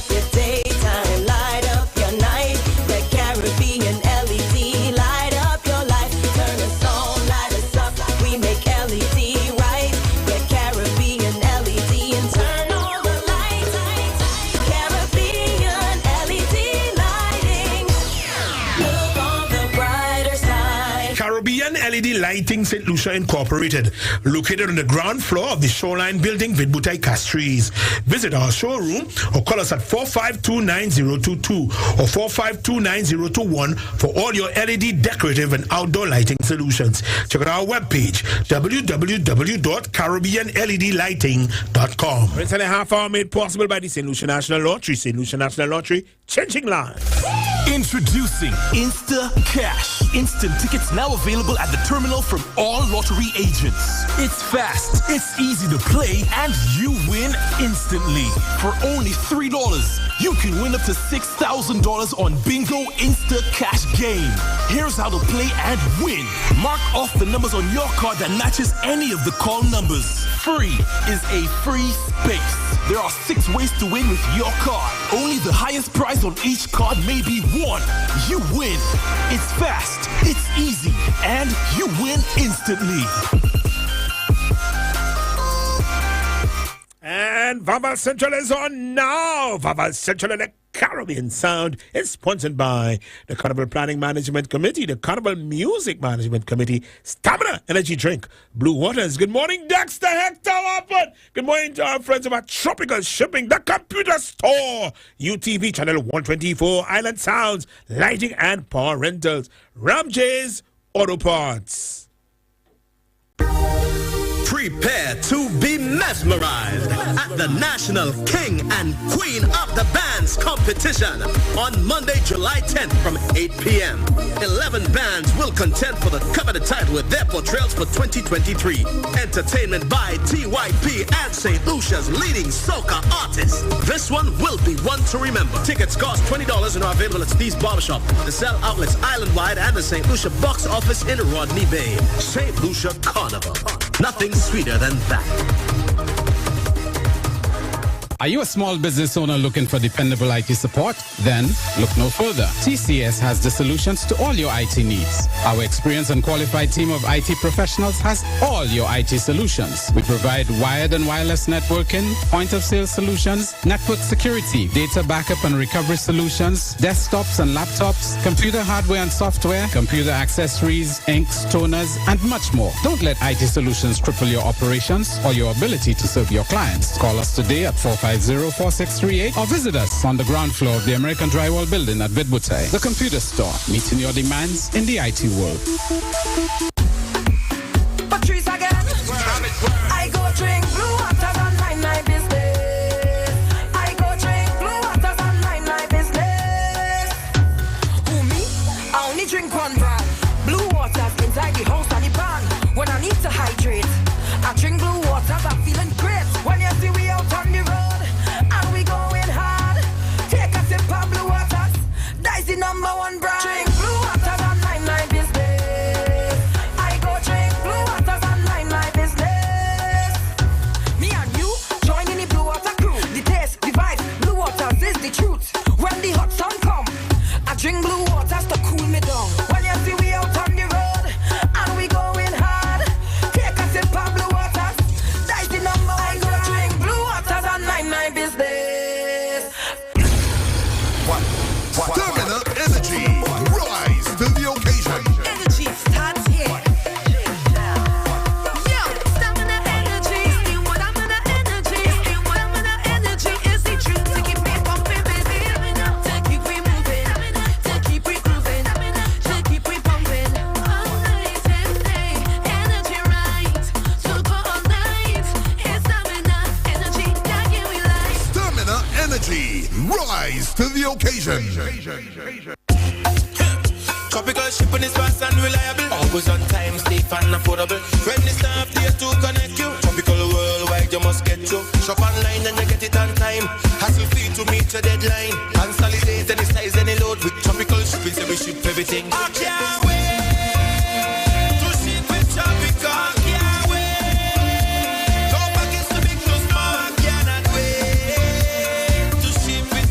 up your daytime, light up your night. The Caribbean LED, light up your life. Turn us on, light us up, we make LED right. The Caribbean LED and turn on the lights. Caribbean LED lighting. Look on the brighter side. Caribbean LED Lighting St. Lucia Incorporated, located on the ground floor of the Shoreline Building, Vidbutai, Castries. Visit our showroom or call us at 452-9022 or 452-9021 for all your LED decorative and outdoor lighting solutions. Check out our webpage, www.caribbeanledlighting.com. It's a half hour made possible by the St. Lucia National Lottery. St. Lucia National Lottery, changing lives. Introducing Insta Cash. Instant tickets now available at the terminal from all lottery agents. It's fast, it's easy to play, and you win instantly. For only $3, you can win up to $6,000 on Bingo Insta Cash game. Here's how to play and win. Mark off the numbers on your card that matches any of the call numbers. Free is a free space. There are 6 ways to win with your card. Only the highest prize on each card may be won. You win. It's fast, it's easy, and you win instantly. And Vaval Central is on now. Vaval Central and the Caribbean Sound is sponsored by the Carnival Planning Management Committee, the Carnival Music Management Committee, Stamina Energy Drink, Blue Waters. Good morning, Dexter Hector Wafford. Good morning to our friends about Tropical Shipping, the Computer Store, UTV Channel 124, Island Sounds, Lighting and Power Rentals, Ram J's Auto Parts. Prepare to be mesmerized at the National King and Queen of the Bands competition on Monday, July 10th from 8 p.m. 11 bands will contend for the coveted title with their portrayals for 2023. Entertainment by TYP and St. Lucia's leading soca artists. This one will be one to remember. Tickets cost $20 and are available at Steve's Barbershop, the Cell Outlets Island-wide, and the St. Lucia box office in Rodney Bay. St. Lucia Carnival. Nothing sweeter than that. Are you a small business owner looking for dependable IT support? Then look no further. TCS has the solutions to all your IT needs. Our experienced and qualified team of IT professionals has all your IT solutions. We provide wired and wireless networking, point-of-sale solutions, network security, data backup and recovery solutions, desktops and laptops, computer hardware and software, computer accessories, inks, toners, and much more. Don't let IT solutions cripple your operations or your ability to serve your clients. Call us today at 450-4638 or visit us on the ground floor of the American Drywall Building at Vidbutai. The Computer Store, meeting your demands in the IT world. Patrice again. I go drink blue waters and mind my business. I go drink blue waters and mind my business. Who me? I only drink one brand. Blue waters inside the house and the barn. When I need to hydrate, I drink blue waters. I'm feeling great. When you see we out on the road and we going hard, take a sip of blue waters. That's the number one brand. Drink blue waters and mind my business. I go drink blue waters and mind my business. Me and you join in the blue water crew. The taste, the vibe, blue waters is the truth. When the hot sun come, I drink blue waters to cool me down. When you see we out on the road and we going hard, take a sip of blue waters. That's the number one. I go drink blue waters and mind my business. Stirring up energy, rise to the occasion. Energy starts here. Yo, stamina energy, still what I'm gonna energy, still what I'm gonna energy is the truth to keep me pumping, baby. To keep we moving, to keep we grooving, to keep we pumping. All night and day, energy right. So go all night, it's stamina energy that give me life. Stamina energy, rise to the occasion. Tropical shipping is fast and reliable. Always on time, safe and affordable. When the staff there to connect you. Tropical worldwide, you must get you. Shop online and you get it on time. Hassle free to meet your deadline. Consolidate any size, any load. With tropical shipping, so we ship everything. I can't wait to ship with tropical. Can't wait. Go back, it's the big to small. I cannot wait to ship with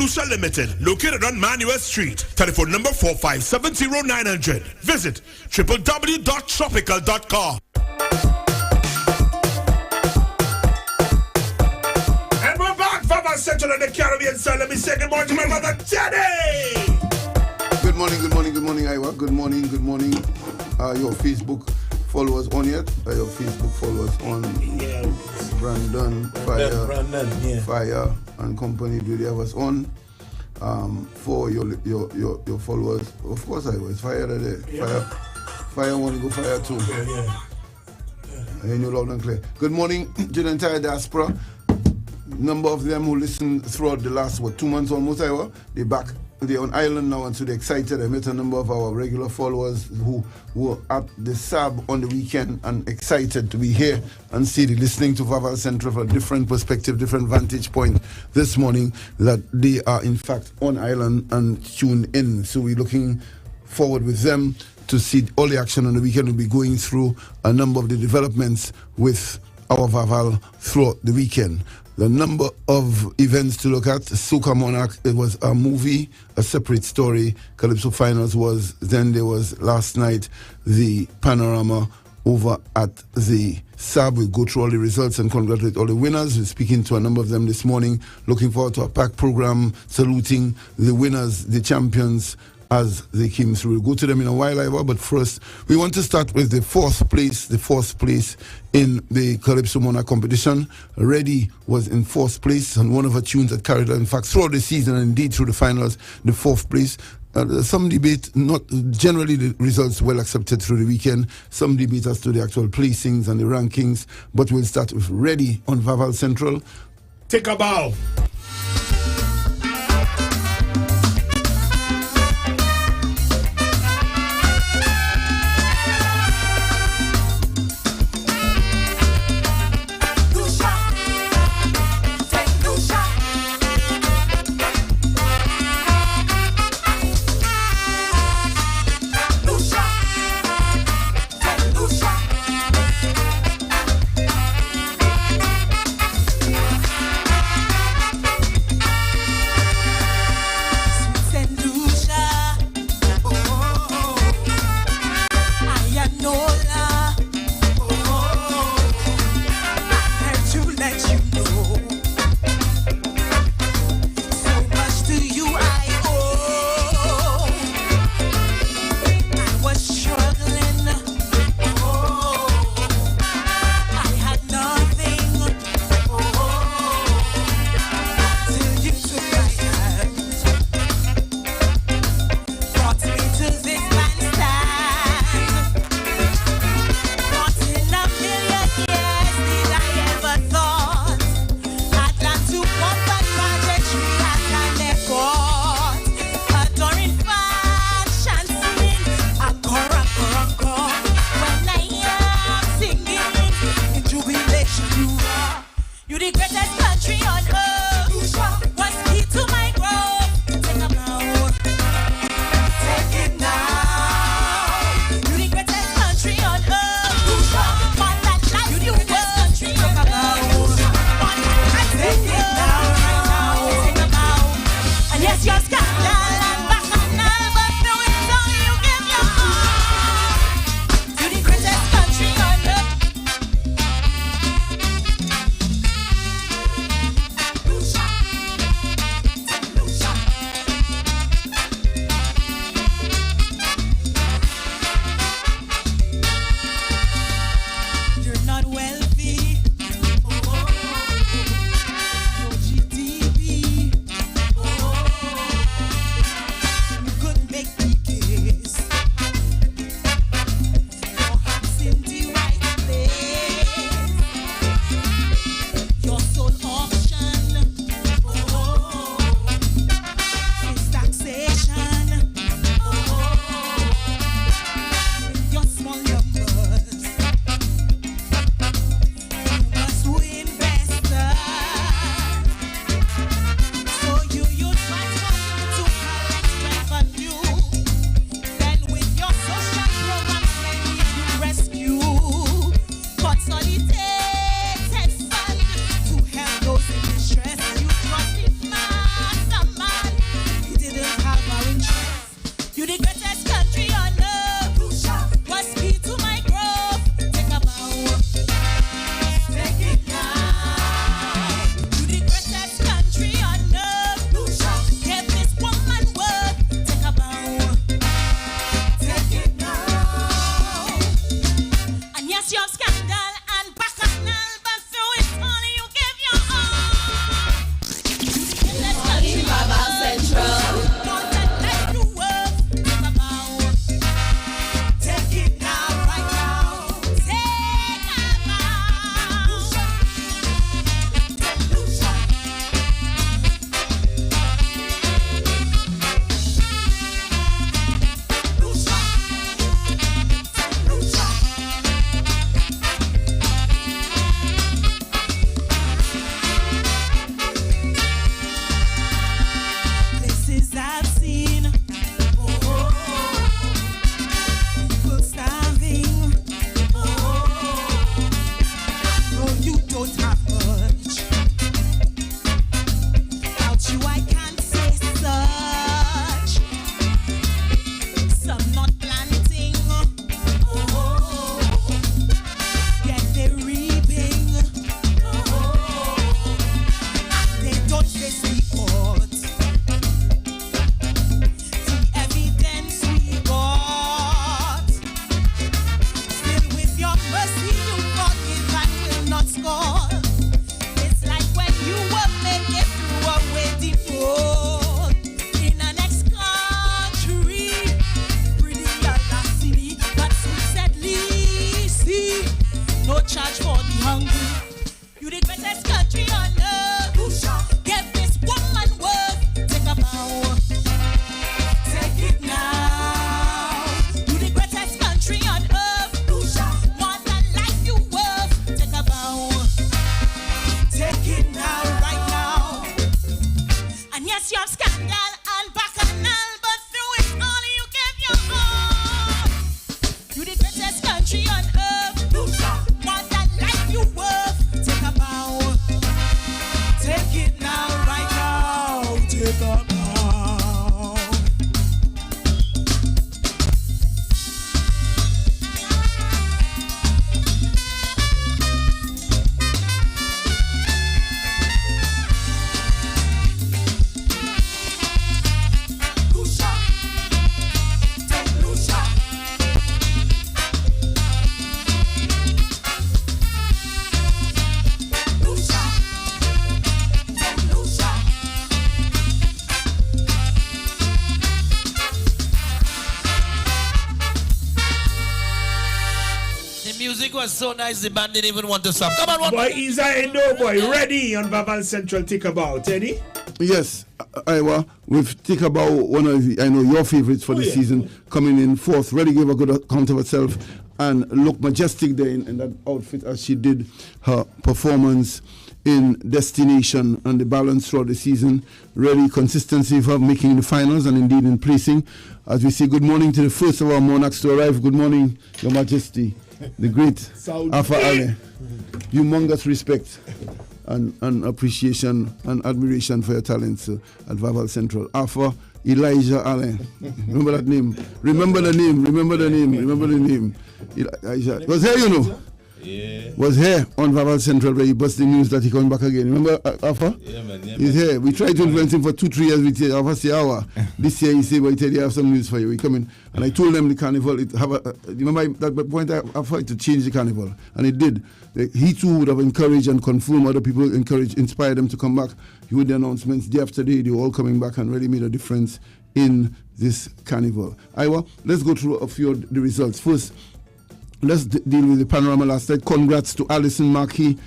Lucia Limited, located on Manuel Street. Telephone number 4570900. Visit www.tropical.com. And we're back, Vaval Central and the Caribbean side. Let me say good morning to my mother, Teddy. Good morning, Iwa. Good morning. Your Facebook followers on yet? Your Facebook followers on? Yeah. Brandon, Fire, and company. Do they have us on? For your followers, of course I was Fire today. Yeah. Fire want to go Fire too. Yeah. I hear you loud and clear. Good morning to the entire diaspora. Number of them who listened throughout the last 2 months almost. They're back. They're on island now, and so they're excited. I met a number of our regular followers who were at the SAB on the weekend and excited to be here and listening to Vaval Central for a different perspective, different vantage point this morning, that they are in fact on island and tuned in. So we're looking forward with them to see all the action on the weekend. We'll be going through a number of the developments with our Vaval throughout the weekend. The number of events to look at: Soca Monarch, it was a movie, a separate story. Calypso Finals was, then there was last night the panorama over at the SAB. We'll go through all the results and congratulate all the winners. We're speaking to a number of them this morning. Looking forward to a packed program, saluting the winners, the champions, as they came through. We'll go to them in a while, Iwa, but first, we want to start with the fourth place in the Calypso Monarch competition. Reddy was in fourth place, and one of her tunes that carried her, in fact, throughout the season and indeed through the finals, the fourth place. Some debate, not generally the results well accepted through the weekend. Some debate as to the actual placings and the rankings, but we'll start with Reddy on Vaval Central. Take a bow. charge for the hungry. You the greatest country on earth. Give this woman worth. Take a bow. Take it now. You the greatest country on earth. More than life you worth. Take a bow. Take it now, right now. And yes, you have scandal and bacchanal, but through it all you gave your all. You the greatest country on earth. More than life you worth. Take a bow. Take it now, right now. Take a bow. Music was so nice, the band didn't even want to stop. Come on, one boy, Isa and no boy, ready on Vaval Central. Take about Teddy. Yes, Iwa, we've take about one of your favorites for the season, coming in fourth. Really gave a good account of herself and looked majestic there in that outfit as she did her performance in Destination and the balance throughout the season. Really consistency for making the finals and indeed in placing. As we say good morning to the first of our monarchs to arrive. Good morning, Your Majesty. The great Afa Ale. Humongous respect and appreciation and admiration for your talents at Vaval Central. Afa Elijah Ale. Remember that name. Remember the name. Elijah. Was here, you know. Yeah. Was here on Vaval Central where he bust the news that he coming back again. Remember Afa? Yeah, man. He's here. We tried to influence him for 2-3 years. We said, Afa say hour. This year he said, well, Teddy, I have some news for you. We coming. And I told them the carnival, remember that point I offered to change the carnival. And it did. He too would have encouraged and confirmed other people, inspired them to come back. He would the announcements day after day. They were all coming back and really made a difference in this carnival. Iwa, let's go through a few of the results. First, let's deal with the panorama last night. Congrats to Alison Markey,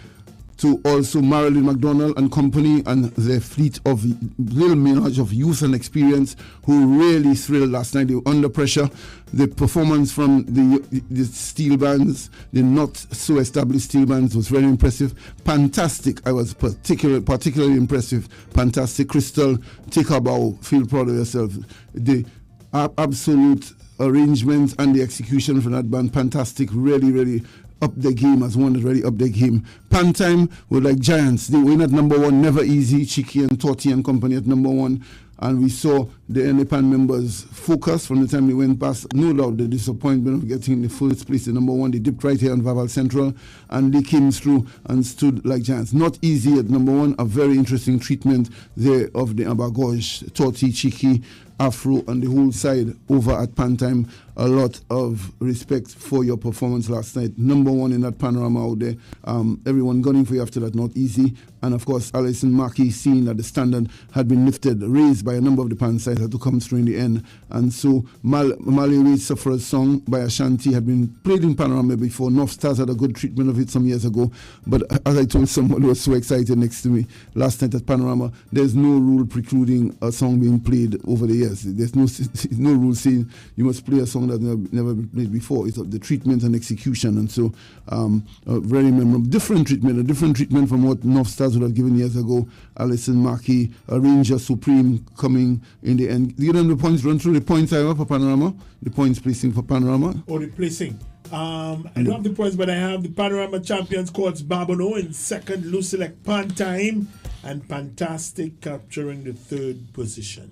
to also Marilyn McDonald and company and their fleet of little menage of youth and experience who really thrilled last night. They were under pressure. The performance from the steel bands, the not so established steel bands, was very impressive. Fantastic. I was particularly impressive. Fantastic. Crystal, take a bow. Feel proud of yourself. The absolute arrangement and the execution from that band, fantastic. Really, really up the game as one that really up the game. Pantime were like giants. They win at number one, never easy. Cheeky and Torty and company at number one. And we saw the NAPAN members focus from the time they went past. No doubt the disappointment of getting the first place at number one. They dipped right here on Vaval Central and they came through and stood like giants. Not easy at number one. A very interesting treatment there of the Abagoj, Torty, Cheeky, Afro and the whole side over at Pantime. A lot of respect for your performance last night. Number one in that panorama out there. Everyone gunning for you after that, not easy. And of course, Alison Markey, seeing that the standard had been raised by a number of the pan sides, had to come through in the end. And so Mali Reid's Sufferer's Song by Ashanti had been played in panorama before. North Stars had a good treatment of it some years ago. But as I told someone who was so excited next to me last night at Panorama, there's no rule precluding a song being played over the years. There's no rule saying you must play a song that's never been played before. It's the treatment and execution. And so a very memorable, different treatment from what North Stars would have given years ago. Alison Markey, a Ranger Supreme coming in the end. Give them the points, run through the points I have for Panorama, the points placing for Panorama. Or the placing. I don't have the points, but I have the Panorama Champions Courts Babono in second, Lucilec Pantime, and Fantastic capturing the third position.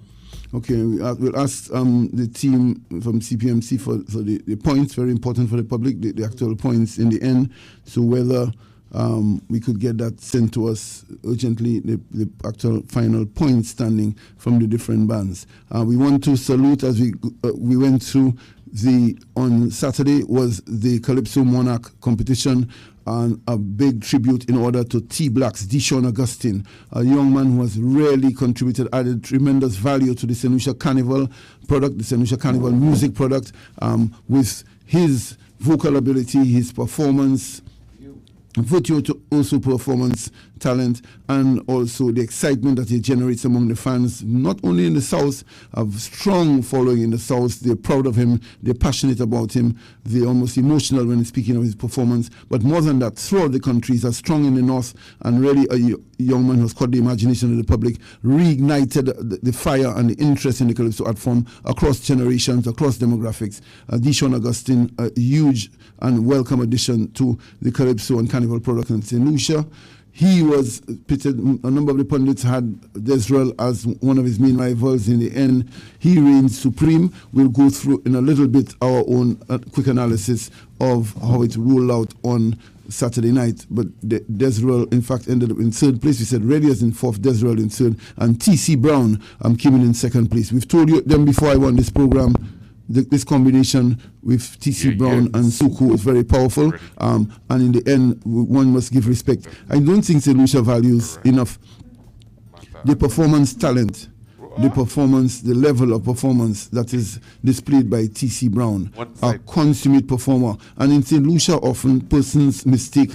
Okay, we'll ask the team from CPMC for the points, very important for the public, the actual points in the end. So whether we could get that sent to us urgently, the actual final point standing from the different bands. We want to salute as we went through on Saturday was the Calypso Monarch competition, and a big tribute in order to T-Blacks, Deshaun Augustine, a young man who has really contributed, added tremendous value to the St. Lucia Carnival product, the St. Lucia Carnival music product, with his vocal ability, his performance, virtuoso performance talent, and also the excitement that he generates among the fans, not only in the South, a strong following in the South. They're proud of him, they're passionate about him, they're almost emotional when speaking of his performance. But more than that, throughout the country, he's strong in the North, and really a young man who's caught the imagination of the public, reignited the fire and the interest in the Calypso art form across generations, across demographics. Deshaun Augustine, a huge and welcome addition to the Calypso and Carnival product in St. Lucia. He was pitted, a number of the pundits had Desrel as one of his main rivals. In the end, he reigns supreme. We'll go through in a little bit our own quick analysis of how it rolled out on Saturday night. But Desrel, in fact, ended up in third place. We said Radius in fourth, Desrel in third, and T.C. Brown came in second place. We've told you them before I won this program. This combination with T.C. Brown and Suku is very powerful, and in the end, one must give respect. I don't think St. Lucia values enough the performance talent, the level of performance that is displayed by T.C. Brown, a consummate performer. And in St. Lucia, often persons mistake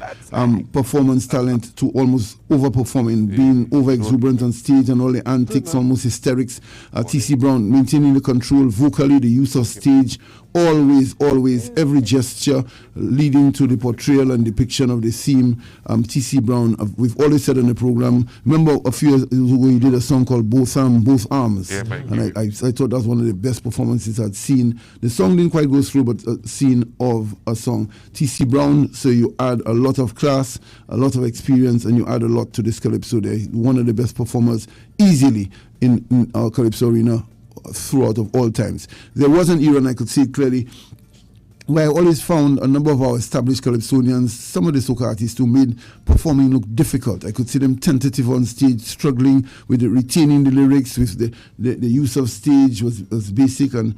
performance talent to almost overperforming, being over-exuberant on stage and all the antics, almost hysterics. T.C. Brown maintaining the control vocally, the use of stage, always, every gesture leading to the portrayal and depiction of the theme. T.C. Brown, we've always said on the program, remember a few years ago he did a song called Both Arms, and I thought that was one of the best performances I'd seen. The song didn't quite go through, but a scene of a song. T.C. Brown, so you add a lot of class, a lot of experience, and you add a lot to this Calypso Day. One of the best performers easily in our Calypso arena throughout of all times. There was an era, and I could see it clearly, where I always found a number of our established Calypsonians, some of the soca artists who made performing look difficult. I could see them tentative on stage, struggling with retaining the lyrics, with the use of stage was basic and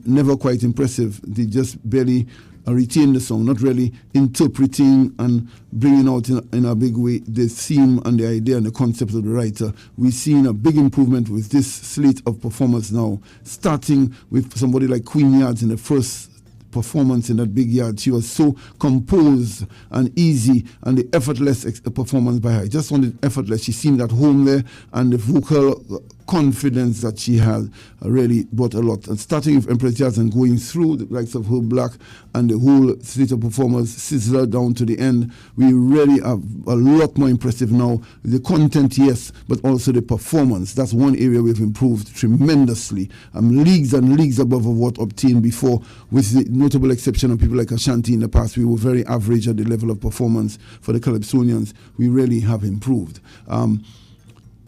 never quite impressive. They just barely retain the song, not really interpreting and bringing out in a big way the theme and the idea and the concept of the writer. We've seen a big improvement with this slate of performers now, starting with somebody like Queen Yards in the first performance in that big yard. She was so composed and easy, and the effortless performance by her. Just on the effortless, she seemed at home there, and the vocal confidence that she had really brought a lot. And starting with Empress Jazz and going through the likes of Herb Black and the whole slate of performers, Sizzler down to the end, we really have a lot more impressive now. The content, yes, but also the performance. That's one area we've improved tremendously. Leagues and leagues above of what obtained before, with the notable exception of people like Ashanti in the past. We were very average at the level of performance for the Calypsonians. We really have improved.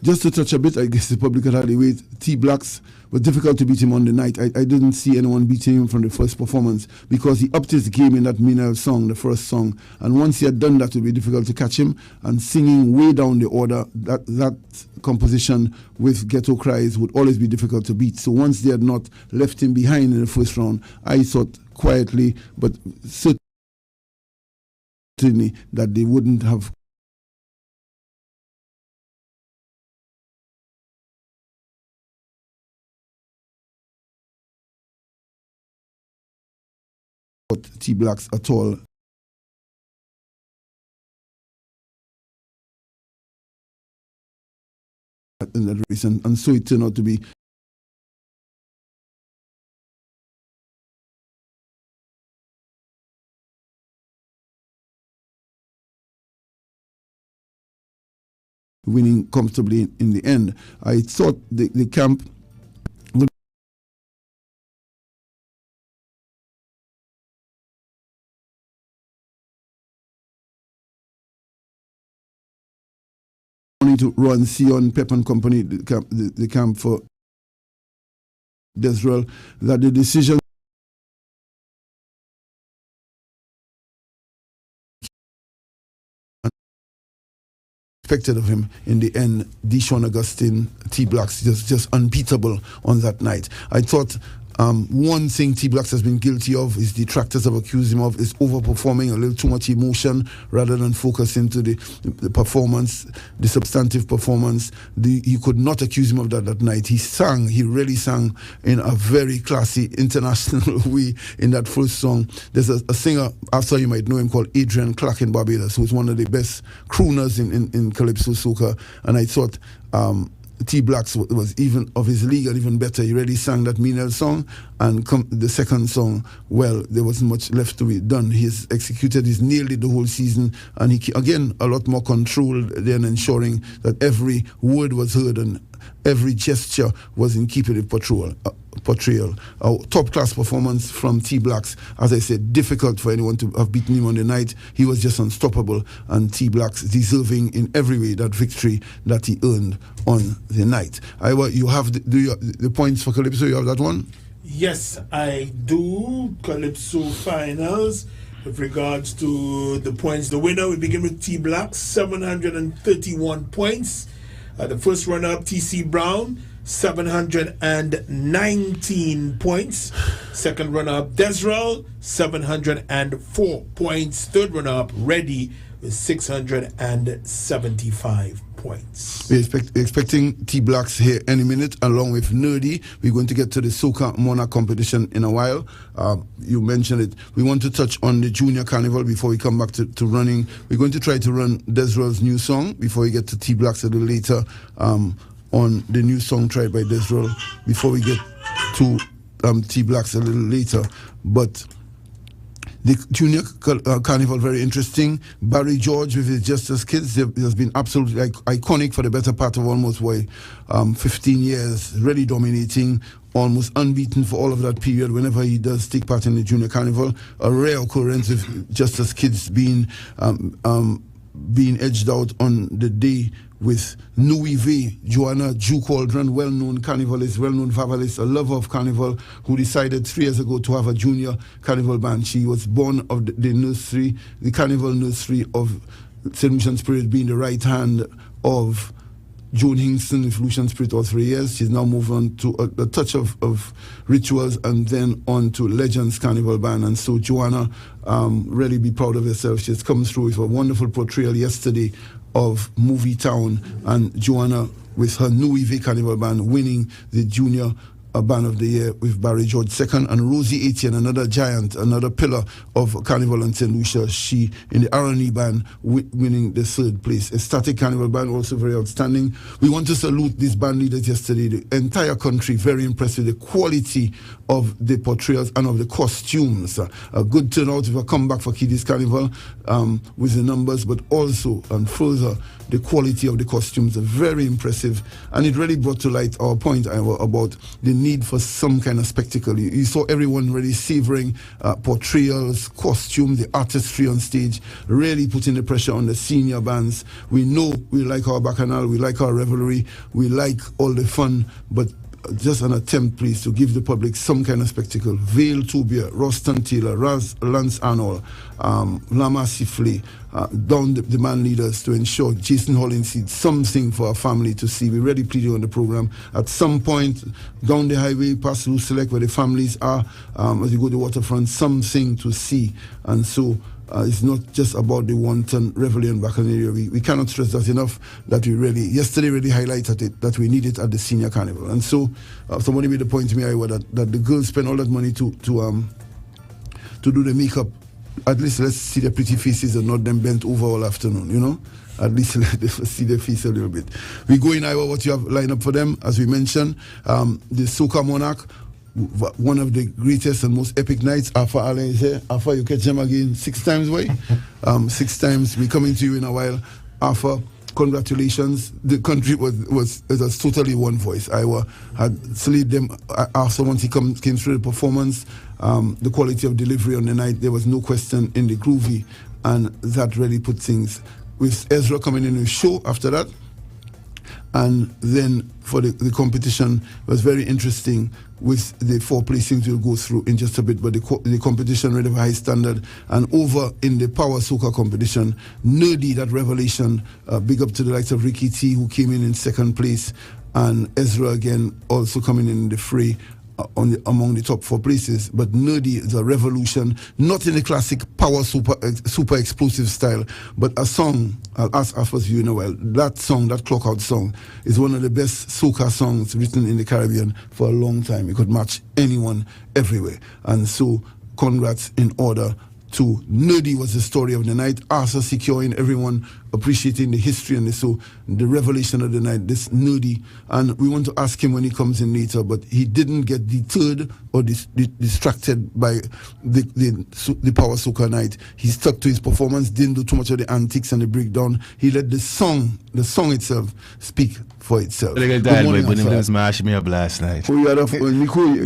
Just to touch a bit, I guess the public had the weight. T-Blacks was difficult to beat him on the night. I didn't see anyone beating him from the first performance because he upped his game in that Minel song, the first song. And once he had done that, it would be difficult to catch him. And singing way down the order, that composition with Ghetto Cries would always be difficult to beat. So once they had not left him behind in the first round, I thought quietly, but certainly that they wouldn't have T-Blacks at all. In that race, and so it turned out to be winning comfortably in the end. I thought the camp would to run Sion, Pep and Company, the camp for Desrel, that the decision expected of him in the end. Deshaun Augustine, T-Blacks, just unbeatable on that night. I thought One thing T-Blacks has been guilty of, is detractors have accused him of, is overperforming, a little too much emotion rather than focusing to the performance, the substantive performance. You could not accuse him of that night. He really sang in a very classy international way in that first song. There's a singer, after you might know him, called Adrian Clark in Barbados, who's one of the best crooners in Calypso soca, and I thought T-Blacks was even of his league and even better. He really sang that Minel song, and the second song, well, there wasn't much left to be done. He's nailed it the whole season, and he, again, a lot more control than ensuring that every word was heard and every gesture was in keeping with portrayal. A top-class performance from T-Blacks. As I said, difficult for anyone to have beaten him on the night. He was just unstoppable, and T-Blacks deserving in every way that victory that he earned on the night. Iwa, you have the points for Calypso. You have that one? Yes, I do. Calypso finals. With regards to the points, the winner, we begin with T-Blacks, 731 points. The first runner-up, T.C. Brown, 719 points. Second runner-up, Desrel, 704 points. Third runner-up, Reddy, with 675 points. We're expecting T-Blacks here any minute, along with Nerdy. We're going to get to the Soca Monarch competition in a while. You mentioned it. We want to touch on the Junior Carnival before we come back to running. We're going to try to run Desrel's new song before we get to T-Blacks a little later, on the new song tried by Desrel, before we get to T-Blacks a little later. But the Junior Carnival, very interesting. Barry George with his Justice Kids has been absolutely iconic for the better part of almost 15 years, really dominating, almost unbeaten for all of that period whenever he does take part in the Junior Carnival. A rare occurrence with Justice Kids being edged out on the day with Nui V, Joanna Jew Cauldron, well-known carnivalist, well-known Vavalist, a lover of carnival, who decided 3 years ago to have a junior carnival band. She was born of the nursery, the carnival nursery of St. Lucian Spirit, being the right hand of Joan Hingston with Lucian Spirit all 3 years. She's now moved on to a touch of rituals, and then on to Legends Carnival Band. And so Joanna, really be proud of herself. She's come through with a wonderful portrayal yesterday of Movie Town, and Joanna with her New EV Carnival Band winning the Junior Band of the Year with Barry George second, and Rosie Etienne, another giant, another pillar of Carnival in St. Lucia, she in the R&E Band winning the third place. A Static Carnival Band, also very outstanding. We want to salute these band leaders yesterday. The entire country very impressed with the quality of the portrayals and of the costumes. A good turnout with a comeback for Kiddies Carnival with the numbers, but also and further the quality of the costumes are very impressive, and it really brought to light our point about the need for some kind of spectacle. You saw everyone really savoring portrayals, costumes, the artistry on stage, really putting the pressure on the senior bands. We know we like our bacchanal, we like our revelry, we like all the fun, but just an attempt, please, to give the public some kind of spectacle. Vale Tobia, Roston Taylor, Lance Arnold, Lama Sifley, down the band leaders to ensure Jason Hollins sees something for our family to see. We really pleaded on the program. At some point, down the highway, past Lou Select, where the families are, as you go to the waterfront, something to see. And so it's not just about the wanton revelry and bacchanal. We cannot stress that enough, that we really, yesterday really highlighted it, that we need it at the Senior Carnival. And so somebody made the point to me, Iwa, that the girls spend all that money to do the makeup. At least let's see their pretty faces and not them bent over all afternoon, you know? At least let them see their face a little bit. We go in, Iwa, what you have lined up for them, as we mentioned, the Soca Monarch, one of the greatest and most epic nights. Alpha Allen is here. Alpha, you catch them again 6 times, way? 6 times. We're coming to you in a while. Alpha, congratulations. The country was totally one voice. I had slayed them after once he came through the performance. The quality of delivery on the night, there was no question in the groovy, and that really put things. With Ezra coming in the show after that, and then for the competition was very interesting with the 4 placings we'll go through in just a bit, but the competition really of a high standard. And over in the Power Soca competition, Nerdy, that revelation, big up to the likes of Ricky T, who came in second place, and Ezra again also coming in the fray. among the top 4 places, but Nerdy is a revolution, not in the classic power super explosive style, but a song. I'll ask Afros you in a while. That song, that Clock Out song, is one of the best soca songs written in the Caribbean for a long time. It could match anyone everywhere. And so, congrats in order to Nerdy was the story of the night. Arthur securing, everyone appreciating the history and the revelation of the night, this Nerdy. And we want to ask him when he comes in later, but he didn't get deterred or distracted by the Power Soca night. He stuck to his performance, didn't do too much of the antics and the breakdown. He let the song itself speak for itself. Good morning, but him smashed me up last night. Oh, you had Miku.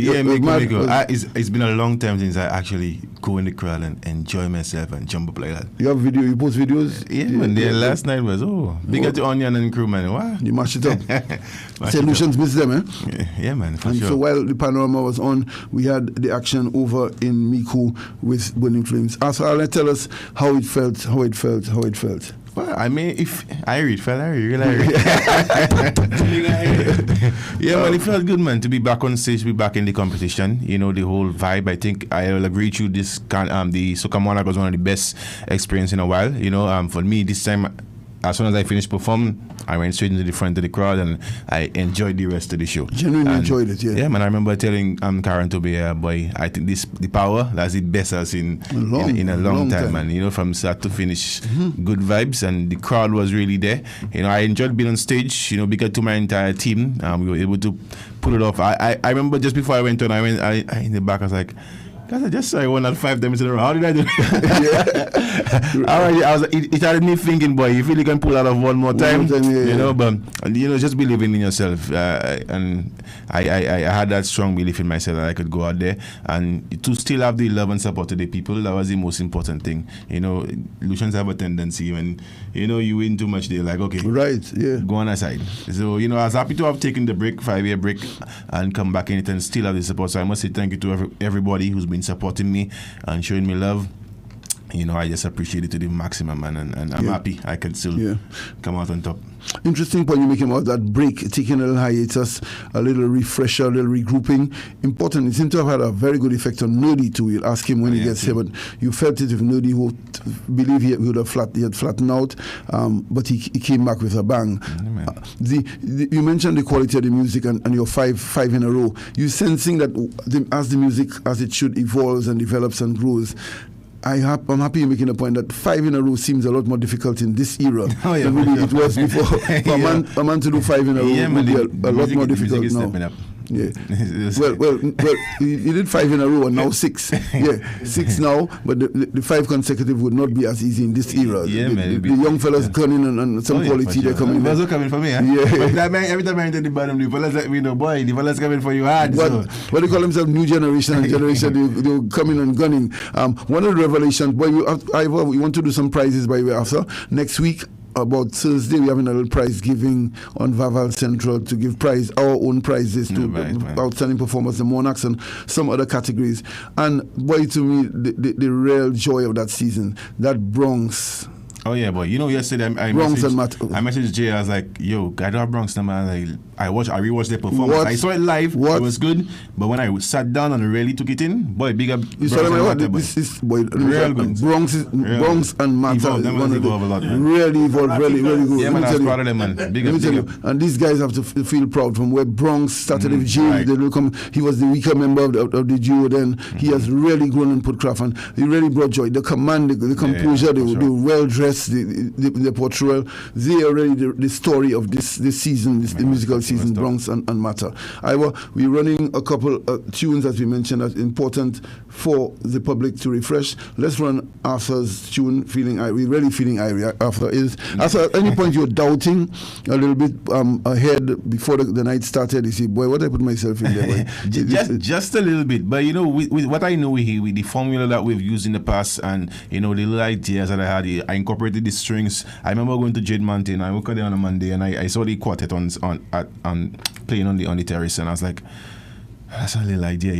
It's been a long time since I actually go in the crowd and enjoy myself and jump up like that. You have video, you post videos? Yeah, man. Last night was big at the Onion and crew, man. What? You mash it up. Solutions miss them, eh? Yeah, man. For and sure. so while the panorama was on, we had the action over in Miku with Burning Flames. So I'll tell us how it felt. Well, I mean, if I read, yeah, man, it felt good, man, to be back on stage, to be back in the competition. You know, the whole vibe. I think I will agree with you. The Soca Monarch was one of the best experience in a while. You know, for me this time, as soon as I finished performing, I went straight into the front of the crowd and I enjoyed the rest of the show. Genuinely enjoyed it, yeah. Yeah, man. I remember telling Karen to be boy, I think the power, that's the best I've seen in a long time, man. You know, from start to finish, good vibes, and the crowd was really there. You know, I enjoyed being on stage. You know, because to my entire team, we were able to pull it off. I remember just before I went on, I in the back, I was like, guys, I just saw I won at 5 times in a row. How did I do it? All right, it had me thinking, boy, you feel you can pull out of one more time, you know, but just believing in yourself. And I had that strong belief in myself that I could go out there and to still have the love and support of the people. That was the most important thing. You know, Lucians have a tendency when you win too much, they're like, okay, right, yeah, go on aside. So I was happy to have taken the break, 5-year break, and come back in it and still have the support. So I must say thank you to everybody who's been supporting me and showing me love. I just appreciate it to the maximum, man, and I'm happy I can still come out on top. Interesting point you make about that break, taking a little hiatus, a little refresher, a little regrouping. Important. It seemed to have had a very good effect on Nerdy too. We'll ask him when he gets here, but you felt it with Nerdy, who believe he would have flattened out, but he came back with a bang. You mentioned the quality of the music and your five in a row. You sensing that as the music as it should evolves and develops and grows. I'm happy you're making a point that 5 in a row seems a lot more difficult in this era than really it was before. For a man to do 5 in a row would be a lot more difficult now. Yeah. well, he did 5 in a row and now 6. Yeah, 6 now, but the 5 consecutive would not be as easy in this era. Yeah, the young fellas gunning and some quality they're coming. The fellas coming for me. Yeah. Every time I enter the bottom, the fellas let me know, boy, the fellas coming for you hard. But they call themselves new generation and generation. They come in and gunning. One of the revelations, boy, we want to do some prizes by the way after next week. About Thursday, we're having a little prize giving on Vaval Central to give our own prizes to outstanding performers, the Monarchs, and some other categories. And boy, to me, the real joy of that season, that Bronx. Oh yeah, boy. Yesterday I messaged Jay. I was like, "Yo, I don't have Bronx number." I rewatched their performance. I saw it live. It was good, but when I sat down and really took it in, boy, big up. You saw them. This is real good. Bronx and Matter really evolved, really good. Yeah, man, I was proud of them, man. Big up. And these guys have to feel proud from where Bronx started with Jay. Right. They will come. He was the weaker member of the duo. Then he has really grown and put craft, and he really brought joy. The command, the composure, they were well dressed. The portrayal, they are really the story of this season, the musical season, Bronx and Matter. We're running a couple tunes, as we mentioned, that's important for the public to refresh. Let's run Arthur's tune, we're really feeling Irie. Arthur, at any point you're doubting a little bit ahead before the night started, you say, boy, what I put myself in there? just a little bit, but with what I know with the formula that we've used in the past, and the little ideas that I had, I incorporated the strings. I remember going to Jade Mountain. I woke up there on a Monday and I saw the quartet on playing on the terrace, and I was like, that's a little idea,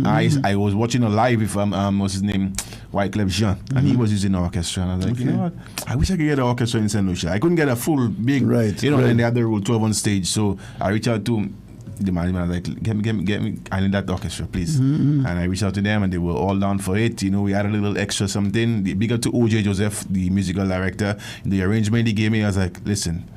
I was watching a live with what's his name, Wyclef Jean, and he was using the orchestra, and I was like, you know what, I wish I could get an orchestra in St. Lucia. I couldn't get a full big, and they had the Rule 12 on stage, so I reached out to the management was like, get me, I need that orchestra, please. And I reached out to them, and they were all down for it. You know, we had a little extra something. Big up to OJ Joseph, the musical director. The arrangement he gave me, I was like, listen,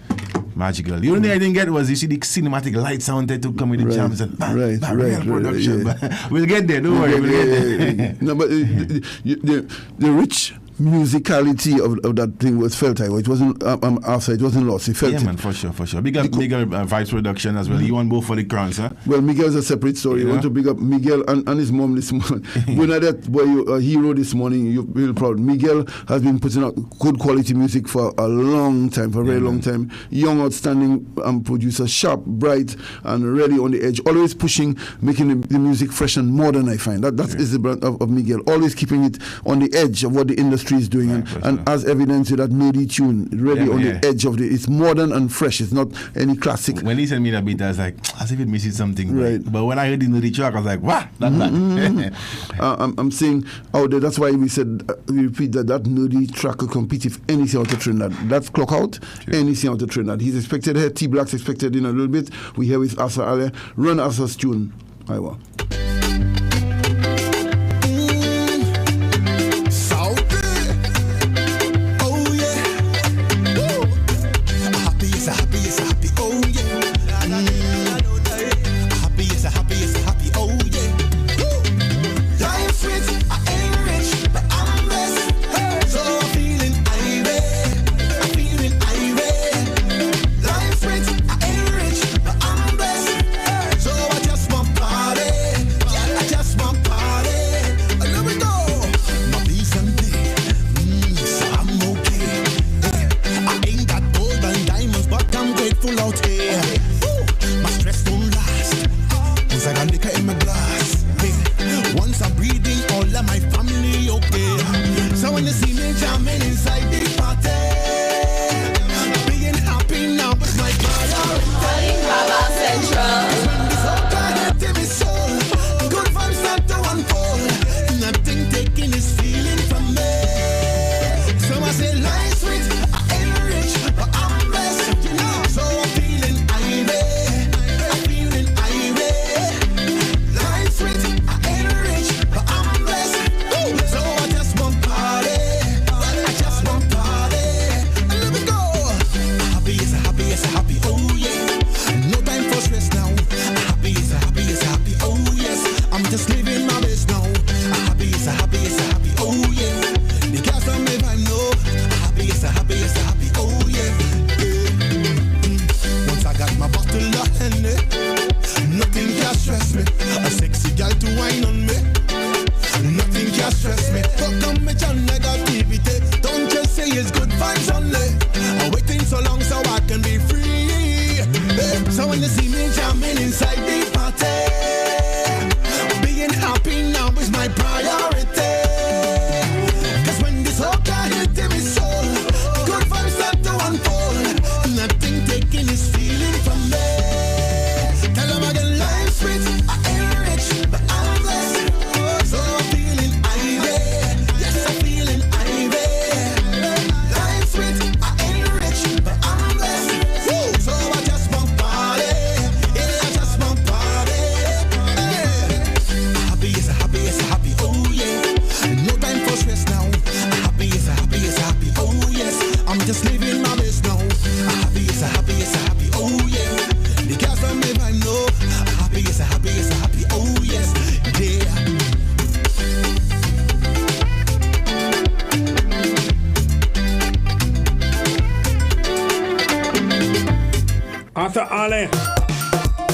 magical. The only thing I didn't get was, you see the cinematic light sound that to come with the jams and production. But we'll get there, don't worry. No, but the rich musicality of that thing was felt. It wasn't after, it wasn't lost. It felt man, for sure. Big up Vibes Production as well. He won both for the crowns, huh? Well, Miguel's a separate story. You want to big up Miguel and his mom this morning. Bernadette, boy, a hero this morning. You're real proud. Miguel has been putting out good quality music for a long time, for a very long time. Young, outstanding producer, sharp, bright, and really on the edge. Always pushing, making the music fresh and modern. I find that is the brand of Miguel. Always keeping it on the edge of what the industry is doing, and as evidence to that melody tune, really on the edge of it's modern and fresh. It's not any classic. When he sent me that beat, I was like, as if it misses something, right? But when I heard the melody track, I was like, wow, I'm saying out there. That's why we said we repeat that melody track could compete if anything out of Trinidad. That's clock out. Anything out of Trinidad. He's expected here. T Black's expected in a little bit. We here with Asa Ale. Run Asa's tune, Iwa.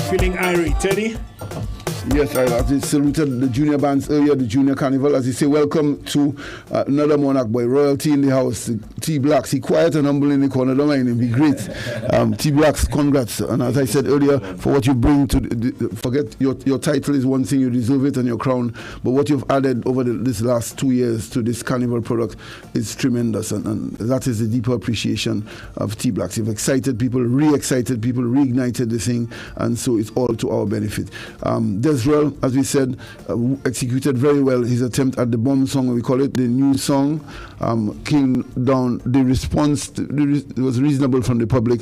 Feeling irie. Teddy? Yes, I saluted the junior bands earlier, the junior carnival. As you say, welcome to another Monarch boy, royalty in the house. T Blacks, he quiet and humble in the corner, don't mind him, be great. T Blacks, congrats. And as I said earlier, for what you bring to forget your title is one thing, you deserve it, and your crown, but what you've added over this last 2 years to this carnival product is tremendous, and that is the deeper appreciation of T Blacks. You've excited people, re-excited people, reignited the thing, and so it's all to our benefit. Desrel, as we said, executed very well his attempt at the bomb song, we call it, the new song. Came down, the response was reasonable from the public.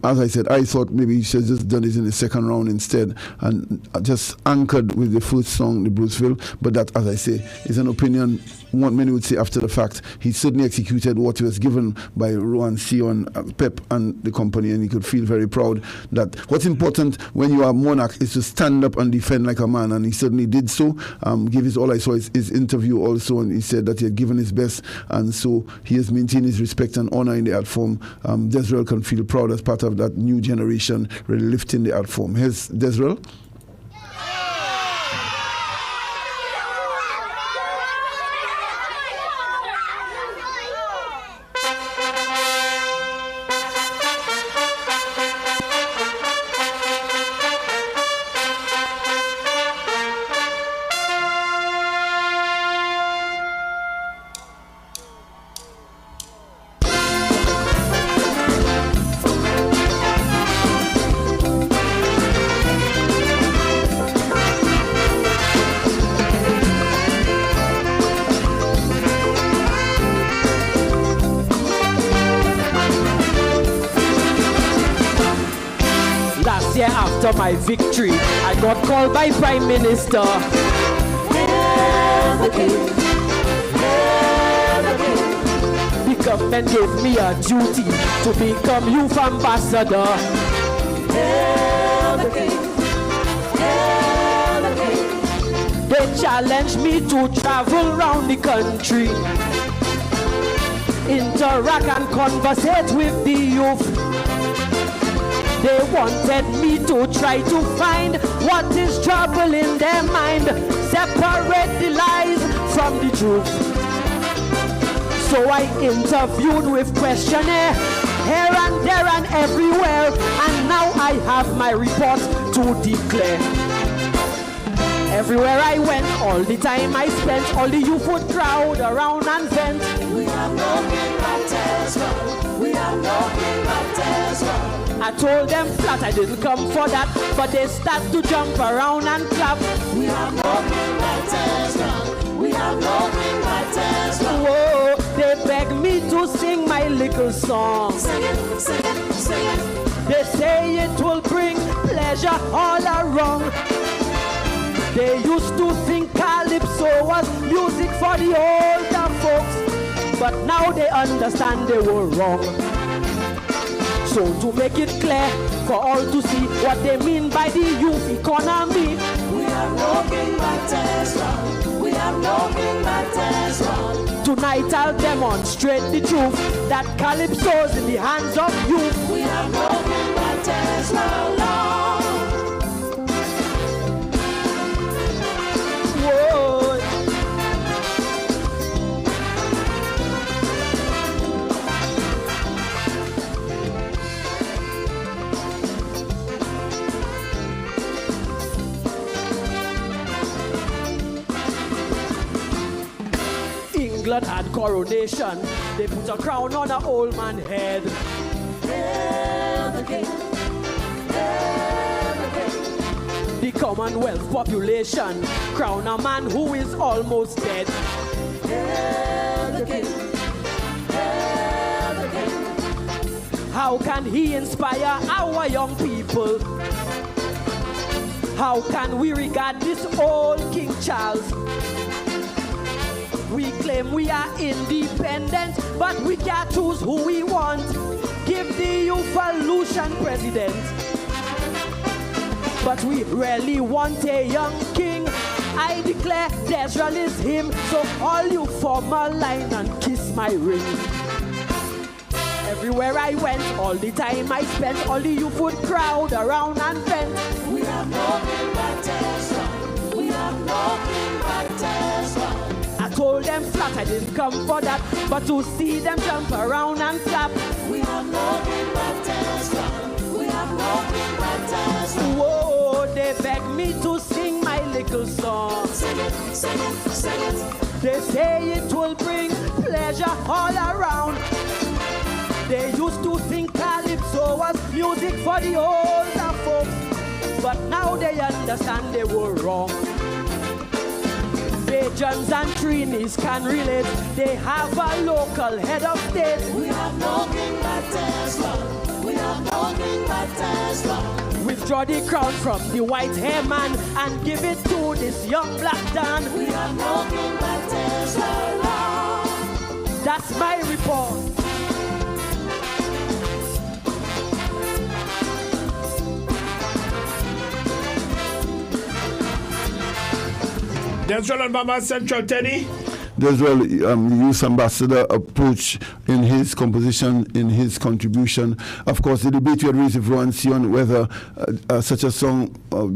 As I said, I thought maybe he should have just done it in the second round instead and just anchored with the first song, the Bruceville. But that, as I say, is an opinion what many would say after the fact. He certainly executed what he was given by Rowan Sion, Pep and the company, and he could feel very proud that what's important when you are monarch is to stand up and defend like a man, and he certainly did so. Give his all. I saw his interview also, and he said that he had given his best, and so he has maintained his respect and honor in the art form. Desrel can feel proud as part of that new generation really lifting the art form. Here's Desrel. My victory, I got called by Prime Minister. The government gave me a duty to become youth ambassador. They challenged me to travel around the country, interact and conversate with the youth. They wanted me to try to find what is trouble in their mind, separate the lies from the truth. So I interviewed with questionnaire here and there and everywhere, and now I have my report to declare. Everywhere I went, all the time I spent, all the youth would crowd around and vent. We are looking at Tesla. We are looking at Tesla. I told them flat I didn't come for that, but they start to jump around and clap. We are looking at Tesla. We are looking at Tesla. Whoa, they beg me to sing my little song. Sing it, sing it, sing it. They say it will bring pleasure all around. They used to think calypso was music for the older folks, but now they understand they were wrong. So to make it clear for all to see what they mean by the youth economy, we are looking at Tesla. We are looking at Tesla. Tonight I'll demonstrate the truth that calypso's in the hands of youth. We are looking at Tesla, Lord. Whoa. England had coronation. They put a crown on an old man's head. Hail the king. Hail the king. The Commonwealth population crown a man who is almost dead. Hail the king. Hail the king. How can he inspire our young people? How can we regard this old King Charles? We claim we are independent, but we can't choose who we want. Give the youth a Lucian president. But we really want a young king. I declare Desrel is him. So all you form a line and kiss my ring. Everywhere I went, all the time I spent, all the youth would crowd around and vent. We are looking at Desrel. We are looking at Desrel. I told them flat I didn't come for that, but to see them jump around and clap. We are looking at Tesla. We are looking at Tesla. Whoa, they beg me to sing my little song. Sing it, sing it, sing it. They say it will bring pleasure all around. They used to think calypso was music for the older folks, but but now they understand they were wrong. Bajans and Trinis can relate. They have a local head of state. We have no king but Tesla. We have no king but Tesla. Withdraw the crown from the white hair man and give it to this young black Dan. We have no king but Tesla. That's my report. Desrel and Vaval Central, Teddy. Desrel, the youth ambassador approach in his composition, in his contribution. Of course, the debate we had raised with Rowan on whether such a song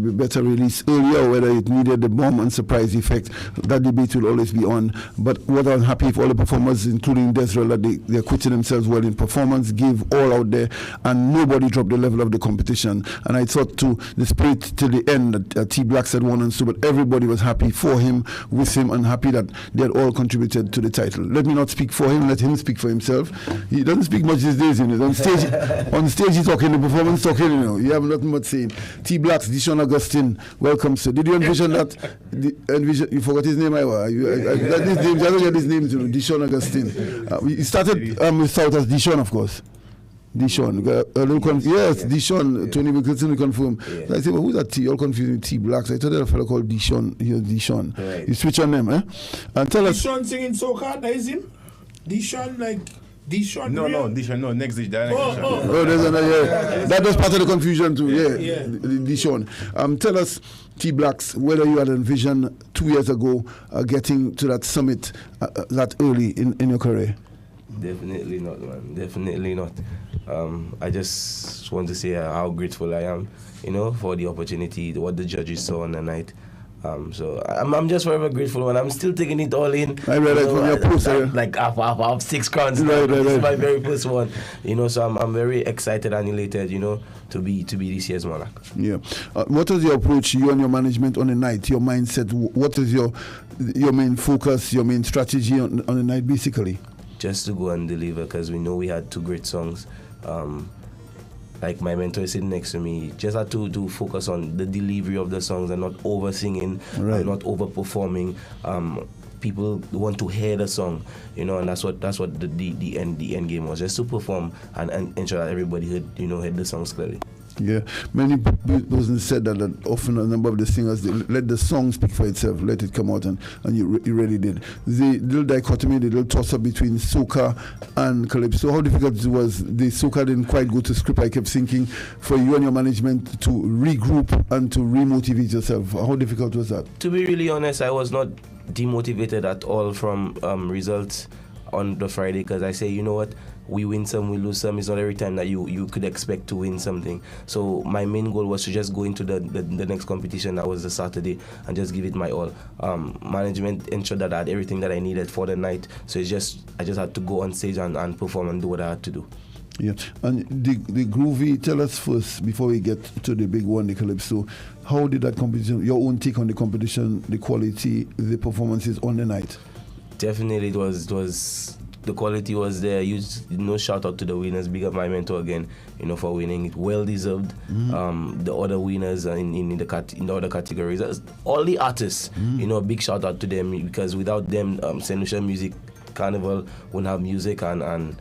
be better released earlier or whether it needed the bomb and surprise effect. That debate will always be on. But what I'm happy for all the performers, including Desrel, that they acquitted themselves well in performance, gave all out there, and nobody dropped the level of the competition. And I thought to the spirit till the end that T Blacks had won and so, but everybody was happy for him, with him, and happy that they had all contributed to the title. Let me not speak for him, let him speak for himself. He doesn't speak much these days, you know. On stage he's talking, the performance talking, you know. You have nothing but saying. T Blacks, Deshaun Augustine, welcome, sir. Did you envision that? You forgot his name, Iwa. I don't get his name, you know, Deshaun Augustine. He started with South as Deshaun, of course. Deshaun, yes, Deshaun. Tony Mickelson confirmed. Yeah. I said, well, who's that T? You're confusing with T Blacks. I thought there was a fellow called Deshaun. Here's Deshaun. Right. You switch on them, eh? And tell us. Deshaun singing soca, that is him? Deshaun, like, Deshaun? No, Deshaun, no, next is that. Oh, there's another, yeah. That was part of the confusion too, yeah. Deshaun. Tell us, T Blacks, whether you had envisioned 2 years ago getting to that summit that early in your career. Definitely not, man. Definitely not. I just want to say how grateful I am, you know, for the opportunity, what the judges saw on the night. So I'm just forever grateful, and I'm still taking it all in. I read it from your post, like half 6 crowns. Right. This is my very first one, you know. So I'm very excited and elated, you know, to be this year's monarch. Yeah. What was your approach, you and your management on the night? Your mindset. What is your main focus, your main strategy on the night, basically? Just to go and deliver, because we know we had 2 great songs. Like my mentor is sitting next to me, just had to focus on the delivery of the songs and not over singing, and not over performing. People want to hear the song, you know, and that's what the end game was, just to perform and ensure that everybody heard the songs clearly. Yeah, many persons said that often a number of the singers, they let the song speak for itself, let it come out, and you really did. The little dichotomy, the little toss-up between soca and calypso, how difficult it was? The soca didn't quite go to script. I kept thinking, for you and your management to regroup and to remotivate yourself. How difficult was that? To be really honest, I was not demotivated at all from results on the Friday, because I say, you know what, we win some, we lose some. It's not every time that you could expect to win something. So my main goal was to just go into the next competition, that was the Saturday, and just give it my all. Management ensured that I had everything that I needed for the night. So I just had to go on stage and perform and do what I had to do. Yeah, and the groovy, tell us first, before we get to the big one, the calypso, how did that competition, your own take on the competition, the quality, the performances on the night? Definitely, it was the quality was there. Shout out to the winners. Big up my mentor again, you know, for winning it. Well deserved. The other winners in the other categories, all the artists, you know, big shout out to them, because without them, St. Lucia Music Carnival wouldn't have music, and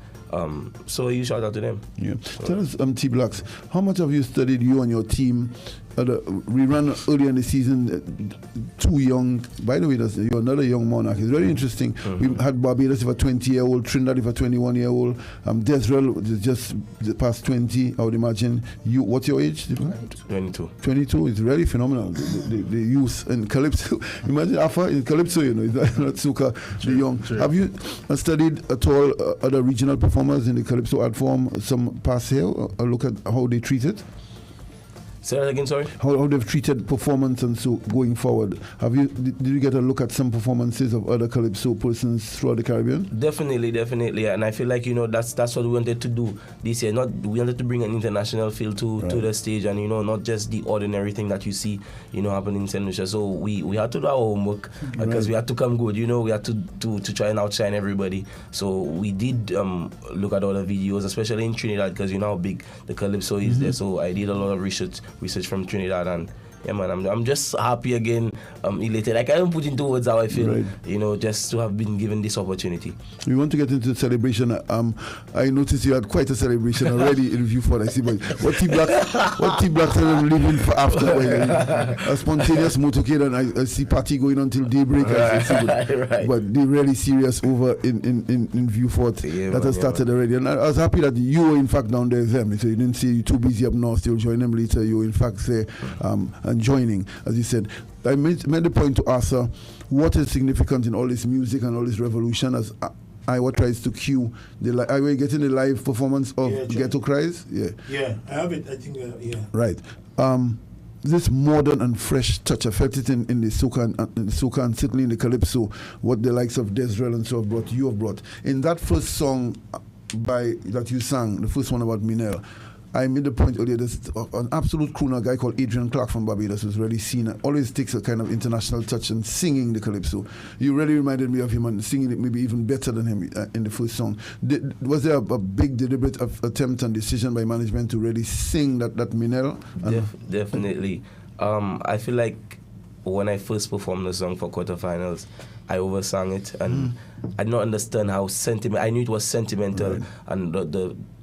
so you shout out to them. Yeah. Tell us, T Blacks, how much have you studied, you and your team? We ran earlier in the season, 2 young. By the way, you're another young monarch. It's very interesting. We had Barbados with a 20-year-old, Trinidad with a 21-year-old. Desrel is just past 20, I would imagine. You, what's your age? 22. 22 is really phenomenal. The youth in Calypso. Imagine Alpha in Calypso, you know, not soca, the young. True. Have you studied at all other regional performers in the Calypso art form, some past here, or look at how they treat it? Say that again, sorry? How they've treated performance and so going forward. Did you get a look at some performances of other calypso persons throughout the Caribbean? Definitely, and I feel like, you know, that's what we wanted to do this year. We wanted to bring an international feel to the stage, and, you know, not just the ordinary thing that you see, you know, happening in St. Lucia. So we had to do our homework, because we had to come good, you know. We had to try and outshine everybody. So we did look at all the videos, especially in Trinidad, because you know how big the calypso is there. So I did a lot of research research from Trinidad, and yeah, man, I'm just happy again, elated. I can't put into words how I feel, just to have been given this opportunity. We want to get into the celebration. I noticed you had quite a celebration already in View Fort. I see, but what T Blacks are leaving for after? A spontaneous motorcade, and I see party going on till daybreak. But they're really serious over in View Fort. That has started already, and I was happy that you were in fact down there with them. So you didn't see you too busy up north. You'll join them later. You were in fact there and joining, as you said. I made the point to Arthur, what is significant in all this music and all this revolution as Iwa tries to cue the are we getting a live performance of Ghetto Cries? Yeah, I have it. I think, Right. This modern and fresh touch, I felt it in the soca and certainly in the calypso, what the likes of Desrel and so have brought. In that first song that you sang, the first one about Minel, I made the point earlier, there's an absolute crooner, a guy called Adrian Clark from Barbados, who's really seen it, always takes a kind of international touch and singing the calypso. You really reminded me of him and singing it maybe even better than him in the first song. Was there a big deliberate attempt and decision by management to really sing that Minel? Definitely. I feel like when I first performed the song for quarterfinals, I oversang it, and I did not understand how I knew it was sentimental, and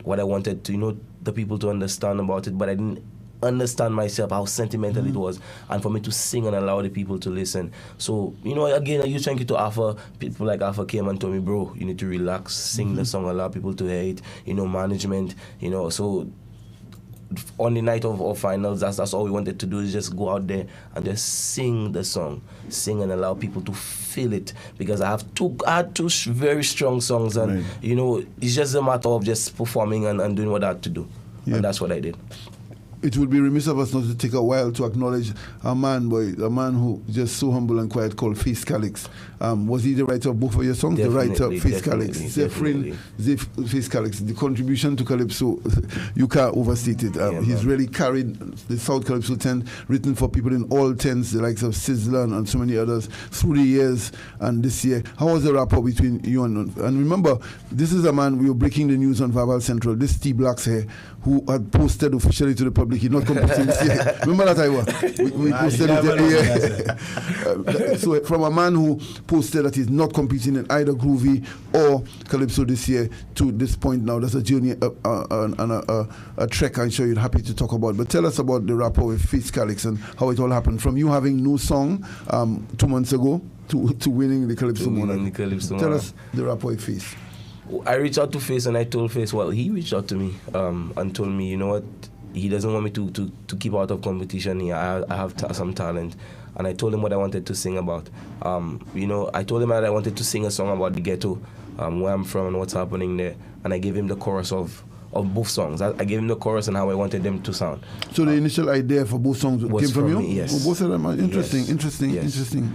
what I wanted to, the people to understand about it, but I didn't understand myself how sentimental it was, and for me to sing and allow the people to listen. So, again, I used to offer, people like Alpha came and told me, bro, you need to relax, sing the song, allow people to hear it, management, so on the night of finals, that's all we wanted to do, is just go out there and just sing the song, sing and allow people to feel it, because I had two very strong songs, and it's just a matter of just performing and doing what I had to do, and that's what I did. It would be remiss of us not to take a while to acknowledge a man who just so humble and quiet, called Face Calix. Was he the writer of both of your songs? Definitely, the writer, Face Calix. Zephyrin, Face Calix. The contribution to Calypso, you can't overstate it. He's really carried the South Calypso tent, written for people in all tents, the likes of Sizzler and so many others, through the years and this year. How was the rapport between you and remember, this is a man, we were breaking the news on Vaval Central, this T Blacks here, who had posted officially to the public he's not competing this year. Remember that, Iwa? We posted it. So from a man who posted that he's not competing in either Groovy or Calypso this year to this point now, that's a journey and a trek I'm sure you're happy to talk about. But tell us about the rapport with Face Calix and how it all happened. From you having no song 2 months ago to winning the Calypso Monarch. Tell us the rapport with Face. I reached out to Face and I told Face, he reached out to me and told me, you know what, he doesn't want me to keep out of competition here. I have some talent. And I told him what I wanted to sing about. I told him that I wanted to sing a song about the ghetto, where I'm from and what's happening there. And I gave him the chorus of both songs. I gave him the chorus and how I wanted them to sound. So the initial idea for both songs came from you? Me, yes. Oh, both of them are interesting, yes. interesting.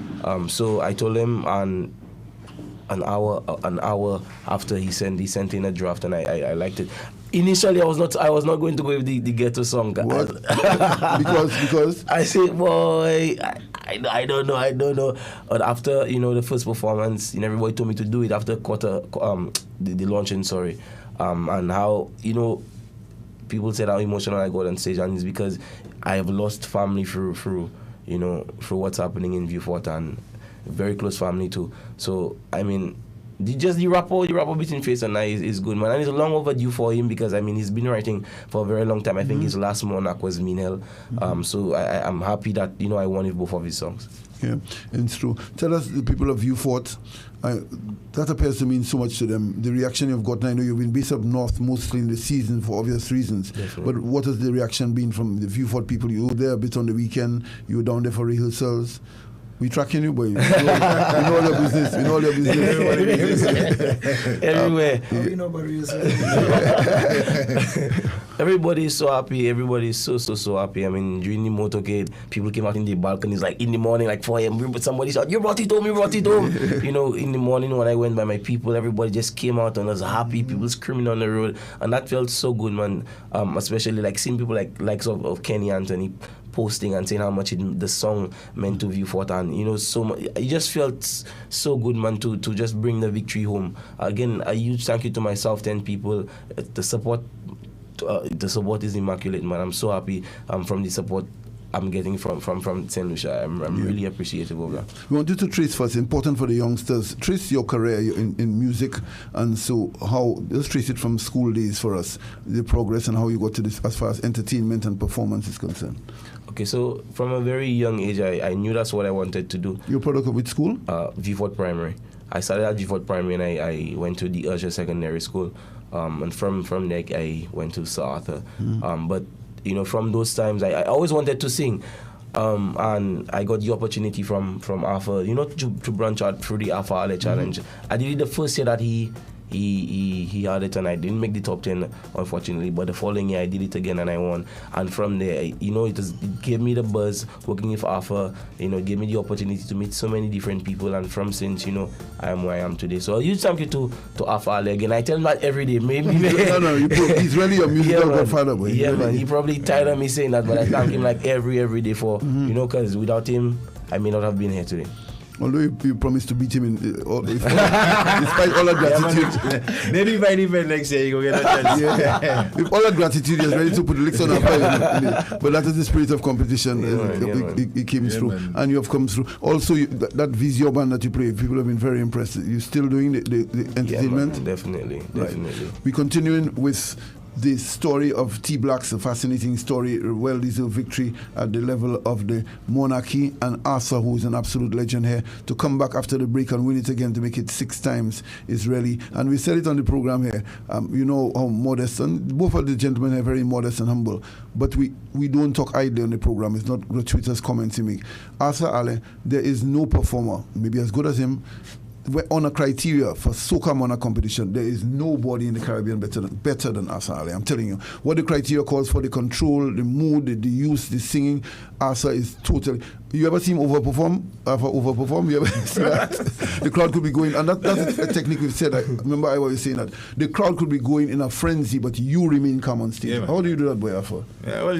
So I told him, and an hour after he sent in a draft, and I liked it. Initially, I was not going to go with the ghetto song. What? because I said, boy, I don't know. But after the first performance, everybody told me to do it after the launching. And how people said how emotional I got on stage, and it's because I have lost family through what's happening in View Fort, and very close family too. So I mean, the rapport between Face and I is good, man, and it's long overdue for him, because he's been writing for a very long time. I think his last monarch was Minel. So I'm happy that I won with both of his songs. Yeah, it's true. Tell us, the people of View Fort, that appears to mean so much to them. The reaction you've gotten, I know you've been based up north mostly in the season for obvious reasons. Definitely. But what has the reaction been from the View Fort people? You were there a bit on the weekend, you were down there for rehearsals. We tracking you, boy. We know all your business. Everywhere. We know about rehearsals. Everybody is so happy. Everybody is so happy. During the motorcade, people came out in the balconies like in the morning, like 4 a.m. Somebody shouted, "You brought it home! You brought it home!" In the morning when I went by my people, everybody just came out and was happy. People screaming on the road, and that felt so good, man. Especially like seeing people likes of Kenny Anthony posting and saying how much the song meant to View Fort, and so much. It just felt so good, man, to just bring the victory home. Again, a huge thank you to my South End people. The support the support is immaculate, man. I'm so happy from the support I'm getting from St. Lucia. I'm really appreciative of that. We want you to trace first, important for the youngsters, trace your career in music, and so just trace it from school days for us, the progress and how you got to this as far as entertainment and performance is concerned. Okay, so from a very young age, I knew that's what I wanted to do. You're product of which school? Vfort Primary. I started at Vfort Primary and I went to the Urge Secondary School. And from there, I went to Sir Arthur. But from those times, I always wanted to sing. And I got the opportunity from Arthur, to branch out through the Alpha Ale Challenge. I did it the first year that he had it, and I didn't make the top 10, unfortunately, but the following year I did it again and I won. And from there, it gave me the buzz working with Arthur, gave me the opportunity to meet so many different people, and from since, I am where I am today. So a huge thank you to Arthur Ali again. I tell him that every day. Maybe no, he's really a musical godfather, boy. Yeah, man. He probably tired of me saying that, but I thank him like every day for, because without him, I may not have been here today. Although you promised to beat him despite all that gratitude. Maybe by the event next year you go get a chance. With all that gratitude, he's ready to put the licks on our fire. But that is the spirit of competition. It came through, and you have come through. Also, that Visio band that you play, people have been very impressed. You're still doing the entertainment? Yeah, definitely. We're continuing with the story of T-Blacks, a fascinating story, well-deserved victory at the level of the monarchy, and Arthur, who is an absolute legend here, to come back after the break and win it again to make it 6 times is really, and we said it on the program here, you know how modest, and both of the gentlemen are very modest and humble, but we don't talk idly on the program. It's not gratuitous comments he make. Arthur Ale, there is no performer, maybe as good as him, on a criteria for Soca Monarch competition, there is nobody in the Caribbean better than Arthur Ali. I'm telling you. What the criteria calls for, the control, the mood, the use, the singing, Arthur is totally... You ever see him overperform? You ever see that? The crowd could be going, and that's a technique we've said. I remember I was saying that. The crowd could be going in a frenzy, but you remain calm on stage. Yeah, how do you do that, boy, Arthur? Yeah, well,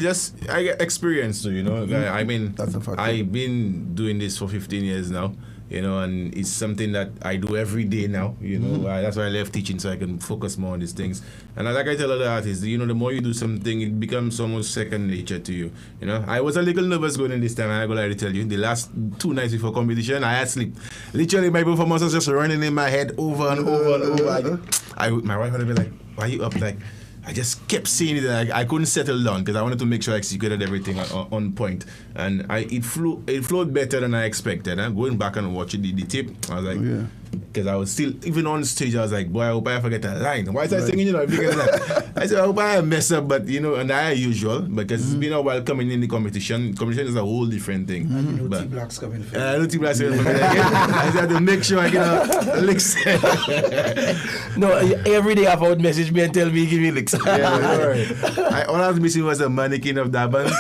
I get experience too, I mean, that's a fact. I've been doing this for 15 years now. And it's something that I do every day now, That's why I left teaching, so I can focus more on these things. And like I tell other artists, the more you do something, it becomes almost second nature to you, I was a little nervous going in this time, and I gotta tell you, the last 2 nights before competition, I had sleep. Literally, my performance was just running in my head over and over and over. My wife would be like, why are you up? Like, I just kept saying it, and I couldn't settle down because I wanted to make sure I executed everything on point, and it flowed better than I expected. And going back and watching the tape, I was like, because I was still, even on stage, I was like, boy, I hope I forget a line. Why is I singing, I said, I hope I mess up, but and I usual, because it's been a while coming in the competition. Competition is a whole different thing. T-Blacks coming. T-Blacks coming. I had to make sure I get licks. No, every day I would message me and tell me, give me licks. Yeah, all I was missing was a mannequin of that band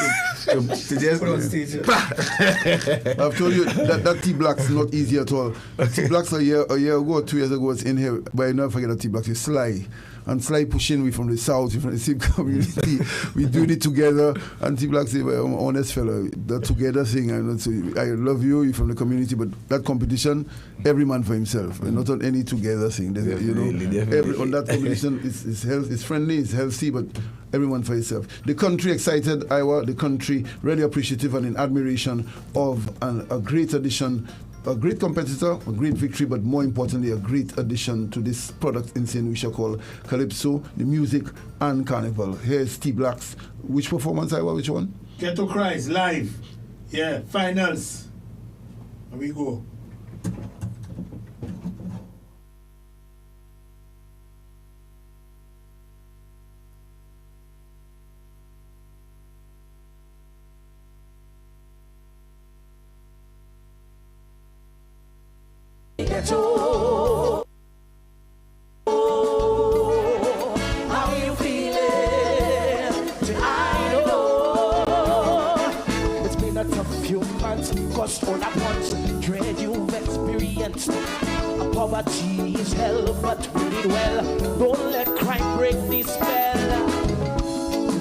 to just put on stage. I've told you that T-Blacks not easy at all. T-Blacks a year ago, 2 years ago was in here, but I never forget that T-Blacks is Sly. And Sly pushing me from the south, from the same community. We doing it together, and T-Blacks is an honest fellow. The together thing, and so I love you, you're from the community, but that competition, every man for himself, and not on any together thing. Definitely. On that competition, it's friendly, it's healthy, but everyone for himself. The country excited, Iwa, the country really appreciative and in admiration of a great addition, a great competitor, a great victory, but more importantly, a great addition to this product in St. Lucia called Calypso, the music and carnival. Here's T-Blacks. Which performance, Iwa? Which one? Ghetto Cries, live. Yeah, finals. Here we go. How you feeling? I know it's been a tough few months, cause all at once dread you've experienced. Poverty is hell, but we did well. Don't let crime break this spell.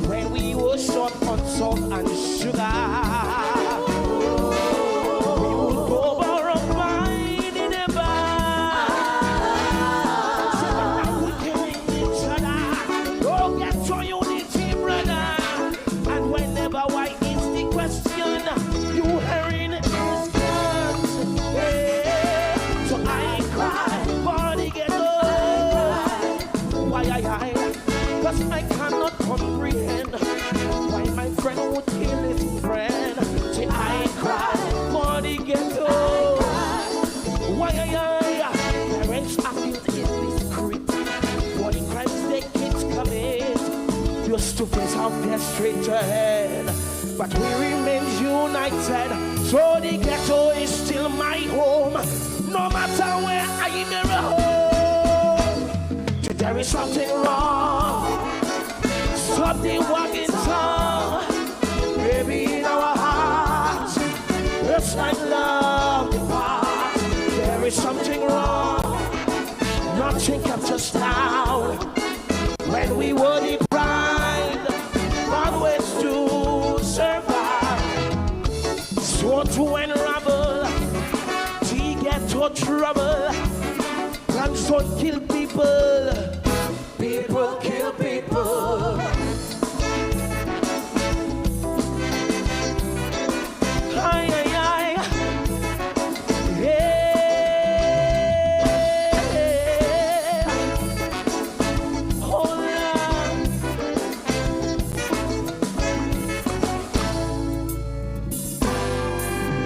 When we were short on salt and sugar, units Cause I cannot comprehend why my friend would kill his friend. See, I cry for the ghetto. Why parents are killed in this street for the crimes their kids commit. Used to face out there straight ahead, but we remain united. So the ghetto is still my home, no matter where I may roam. There is something wrong, something walking tongue, maybe in our hearts. It's like love depart. There is something wrong, nothing kept us down when we were deprived of ways to survive. So to unravel, to get to trouble, guns don't kill people, people kill people. Aye, aye, aye. Yeah. Hold on.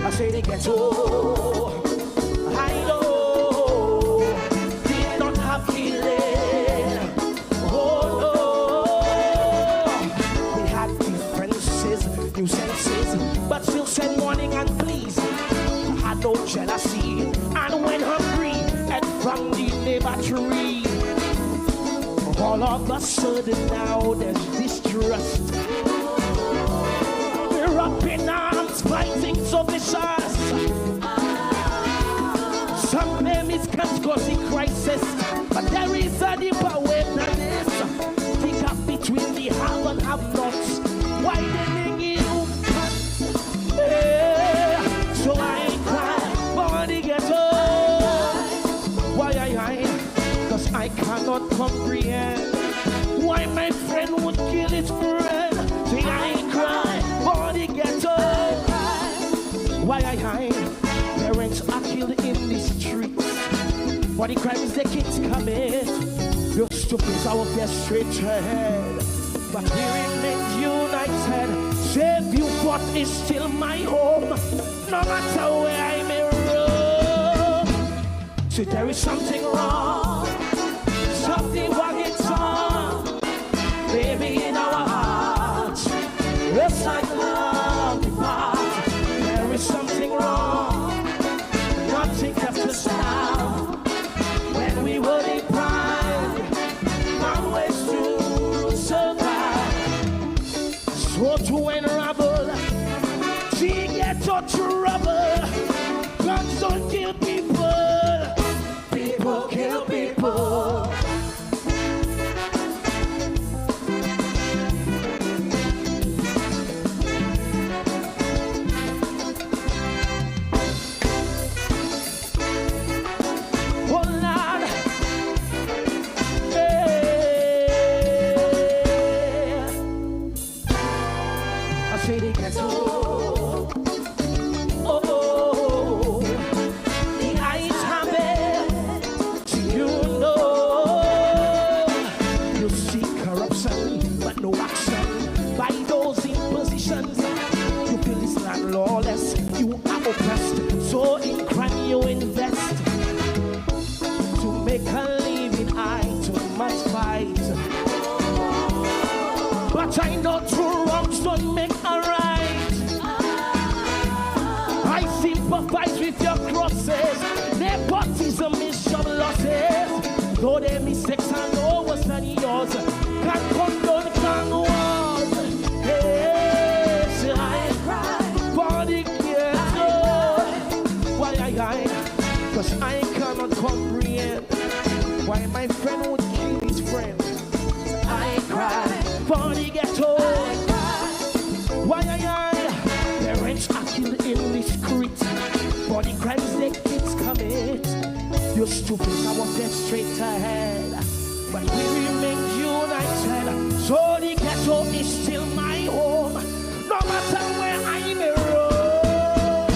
I say they get old. I know did not have healing. Oh no, we had differences, new senses, but still said morning and please. Had no jealousy and went hungry and from the neighbor tree. All of a sudden now there's distrust. We're up in arms fighting so vicious. Some blame is causing crisis, but there is a deeper way than this. The gap between the have and have-nots, widening you cut. Yeah. So I cry for the ghetto. Why cause I cannot comprehend why my friend would kill his friend. See, I cry for the ghetto. Why parents are killed in the streets for the crimes their kids commit. Used to face our fear straight ahead, but we remain united. Save you, what is still my home, no matter where I may roam. See, there is something wrong, something walking on, baby, in our hearts. It's like love depart. There is something wrong, nothing kept us down when we were deprived of ways to survive. So to unravel, to get to trouble, guns don't kill people, people kill people. Lawless, you are oppressed. So in crime you invest to make a living. I too much fight, but I know true wrongs don't make a right. I sympathize with your crosses. Nepotism is some losses. Though their mistakes are no worse than yours, can't condone gang wars. Yes, I cry for the ghetto. Why cause I cannot comprehend why my friend would kill his friend. I cry for the ghetto. Why parents are killed in the street for the crimes their kids commit. You're stupid, I want that straight ahead, but we remain united. So the ghetto is still my home, no matter where I may roam.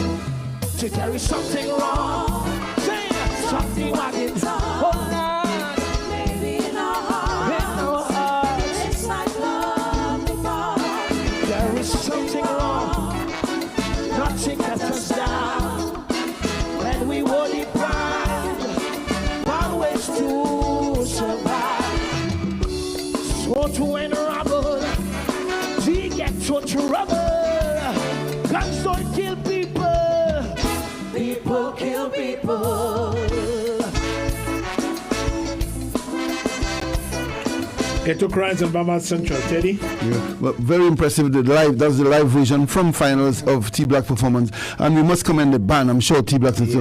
So there is something wrong, say something wagging. Oh Lord, maybe in our hearts, But when rubble, he get to trouble. Guns don't kill people. People kill people. It took Rise on Vaval Central, Teddy. Yeah, but very impressive. That's the live version from finals of T-Black performance, and we must commend the band. I'm sure T-Black is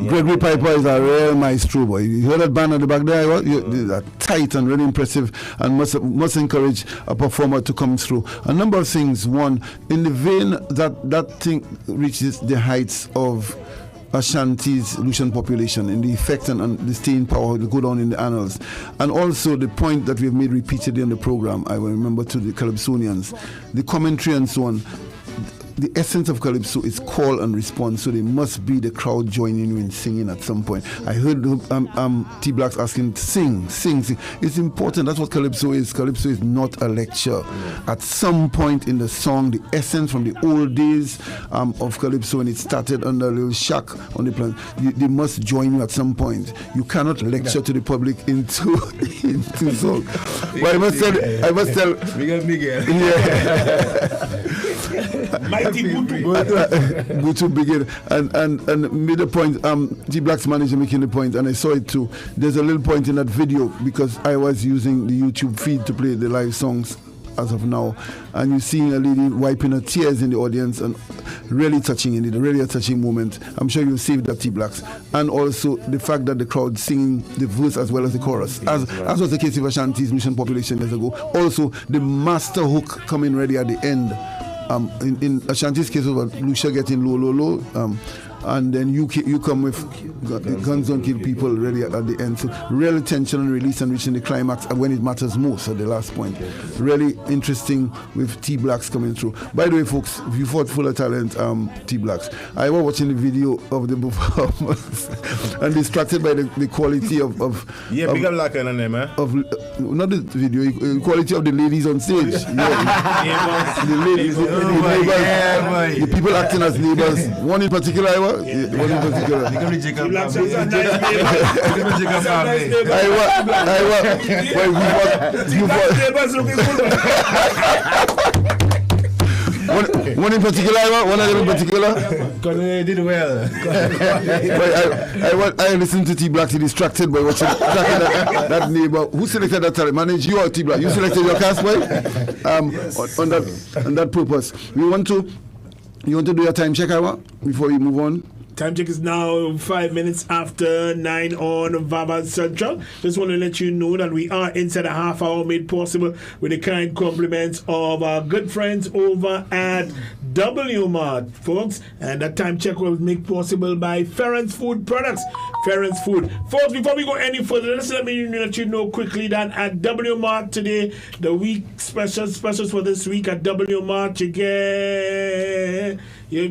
Gregory Piper is a real maestro, boy. You heard that band at the back there? They're tight and really impressive, and must encourage a performer to come through. A number of things. One, in the vein that thing reaches the heights of Ashanti's Lucian population, in the effect and the staying power that go down in the annals, and also the point that we've made repeatedly on the program. I will remember to the Calypsonians, the commentary and so on. The essence of Calypso is call and response, so there must be the crowd joining you in singing at some point. I heard T-Blacks asking, sing. It's important. That's what Calypso is. Calypso is not a lecture. At some point in the song, the essence from the old days of Calypso, when it started under a little shack on the planet, they must join you at some point. You cannot lecture to the public into song. But I must tell. Miguel. Yeah. Mighty Butu begin and made a point. T-Black's manager making the point, and I saw it too. There's a little point in that video because I was using the YouTube feed to play the live songs as of now, and you're seeing a lady wiping her tears in the audience, and really touching indeed, really a touching moment. I'm sure you'll save that, T-Blacks. And also the fact that the crowd singing the verse as well as the chorus, as was the case with Ashanti's Mission population years ago. Also the master hook coming ready at the end. In Ashanti's case, it was Lucia getting low, and then you come with Guns Don't Kill People ready at the end. So real tension and release and reaching the climax when it matters most at the last point. Really interesting with T-Blacks coming through. By the way, folks, if you thought Full of Talent, T-Blacks, I was watching the video of the performance and distracted by the quality of big up like on them, of not the video, the quality of the ladies on stage. The ladies, the people acting as neighbors. One in particular, one in particular. One in particular, one of them in particular. They did well. I listened to T-Black, he distracted by watching that neighbor. Who selected that talent? Manage you or T-Black? You selected your cast, boy? On that purpose. You want to do your time check, Iwa, before we move on? Time check is now 5 minutes after 9 on Vaval Central. Just want to let you know that we are inside a half hour made possible with the kind compliments of our good friends over at W-Mart, folks. And that time check was made possible by Ferentz Food Products. Ferentz Food. Folks, before we go any further, let me let you know quickly that at W-Mart today, the week specials for this week at W-Mart, you get yeah,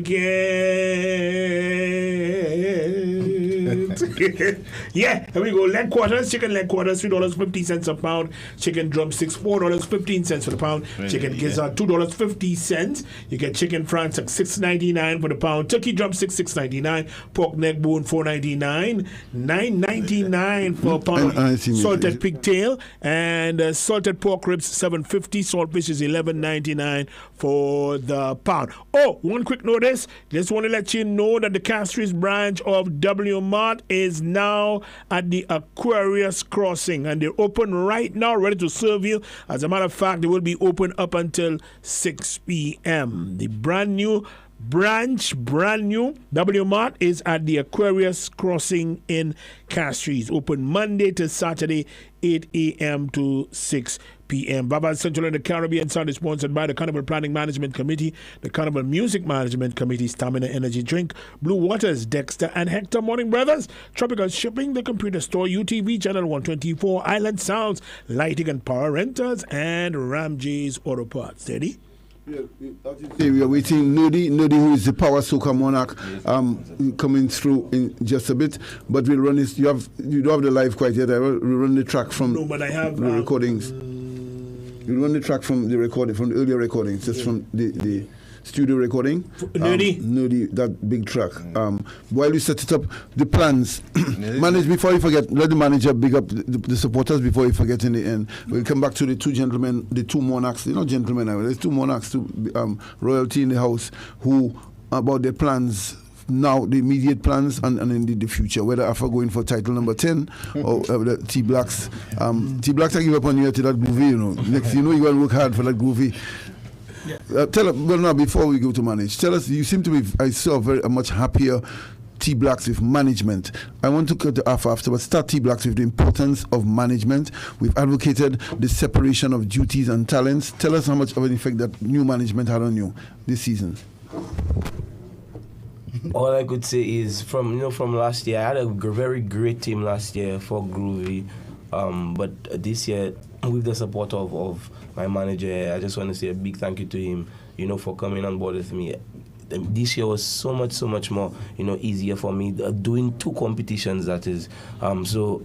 here we go. Leg quarters, chicken leg quarters, $3.50 a pound. Chicken drumsticks, $4.15 for the pound. Chicken gizzard, $2.50. You get chicken franks at $6.99 for the pound. Turkey drumsticks, $6.99. Pork neck bone, $4.99. $9.99 for a pound. Salted pigtail and salted pork ribs, $7.50. Saltfish is $11.99 for the pound. Oh, one quick notice. Just want to let you know that the Castries branch of W-Mart is now at the Aquarius Crossing, and they're open right now, ready to serve you. As a matter of fact, they will be open up until 6 p.m. The brand new W-Mart is at the Aquarius Crossing in Castries, open Monday to Saturday, 8 a.m. to 6 p.m. Vaval Central and the Caribbean Sound is sponsored by the Carnival Planning Management Committee, the Carnival Music Management Committee, Stamina Energy Drink, Blue Waters, Dexter and Hector Morning Brothers, Tropical Shipping, the Computer Store, UTV Channel 124, Island Sounds, Lighting and Power Rentals, and Ramjay's Auto Parts. Steady? We are waiting. Nodi, who is the Power Soca Monarch, coming through in just a bit. But we'll run this. You don't have the live quite yet. We'll run the track from but I have the recordings. We'll run the track from the recording, from the earlier recordings, just from the studio recording. Nerdy, that big track. While you set it up, the plans. Manage before you forget. Let the manager big up the supporters before you forget in the end. We'll come back to the two gentlemen, the two monarchs. They're not gentlemen now. There's two monarchs, royalty in the house, who about their plans. Now, the immediate plans and indeed the future, whether after going for title number 10 or the T-Blacks. T-Blacks, I give up on you to that groovy, you know. Next, you know you're going to work hard for that groovy. Tell us, well, now, before we go to manage, tell us, you seem to be, I saw, a much happier T-Blacks with management. I want to cut the after, but start T-Blacks with the importance of management. We've advocated the separation of duties and talents. Tell us how much of an effect that new management had on you this season. All I could say is from last year, I had a very great team last year for Groovy, but this year with the support of my manager, I just want to say a big thank you to him, for coming on board with me. This year was so much more, easier for me doing 2 competitions. That is, so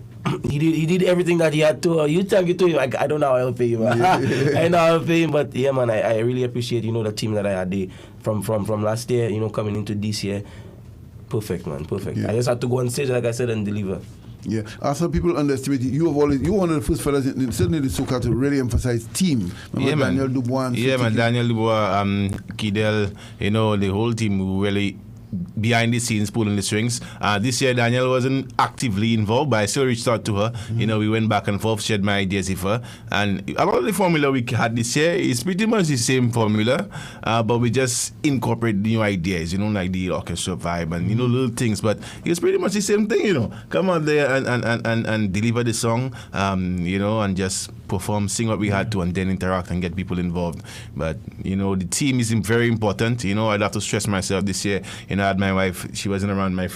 he did everything that he had to. You thank you to him. I don't know how I'll pay him. I know how I'll pay him, but yeah, man, I really appreciate the team that I had there from last year. Coming into this year, perfect, man, perfect. Yeah. I just had to go on stage, like I said, and deliver. Yeah, also people underestimate you. You were one of the first fellas, certainly the SoCal, to really emphasize team. Remember Daniel Dubois. Daniel Dubois, Kidel, the whole team really behind the scenes pulling the strings. This year Daniel wasn't actively involved, but I still reached out to her. We went back and forth, shared my ideas with her, and a lot of the formula we had this year is pretty much the same formula, but we just incorporate new ideas, like the orchestra vibe and little things, but it's pretty much the same thing. Come out there and deliver the song, and just perform, sing what we had to, and then interact and get people involved. But the team is very important. I'd have to stress myself this year. I had my wife. She wasn't around my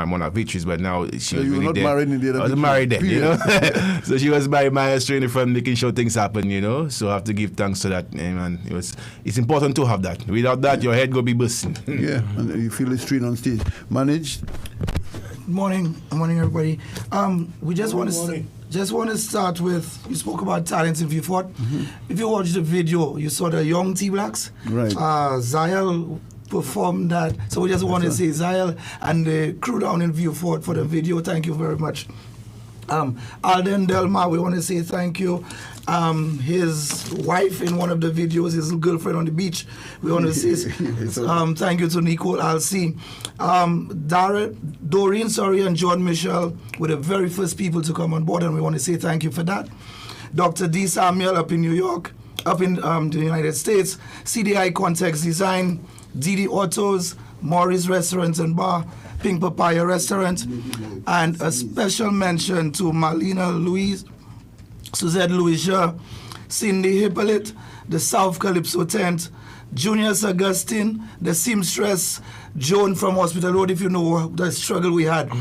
Monarch victories, but now she was really there. I was married then, so she was my maestro in the front, making sure things happen. So I have to give thanks to that. Man, it's important to have that. Without that, your head go be busting. Yeah, and you feel the strain on stage. Managed. Morning, everybody. We just want to start with, you spoke about talents in Viewfort. If you watched the video, you saw the young T-Blacks. Right. Zayal performed that. So we just want to say Zayal and the crew down in Viewfort for the video. Thank you very much. Alden Delma, we want to say thank you. His wife in one of the videos, his girlfriend on the beach. We want to say thank you to Nicole Alcy. Doreen, and John Michel were the very first people to come on board, and we want to say thank you for that. Dr. D. Samuel up in New York, up in the United States. CDI Context Design, DD Autos, Morris Restaurant and Bar, Pink Papaya Restaurant, and a special mention to Marlena Louise, Suzette Louisa, Cindy Hippolyte, the South Calypso Tent, Junius Augustine, the Seamstress, Joan from Hospital Road, if you know the struggle we had.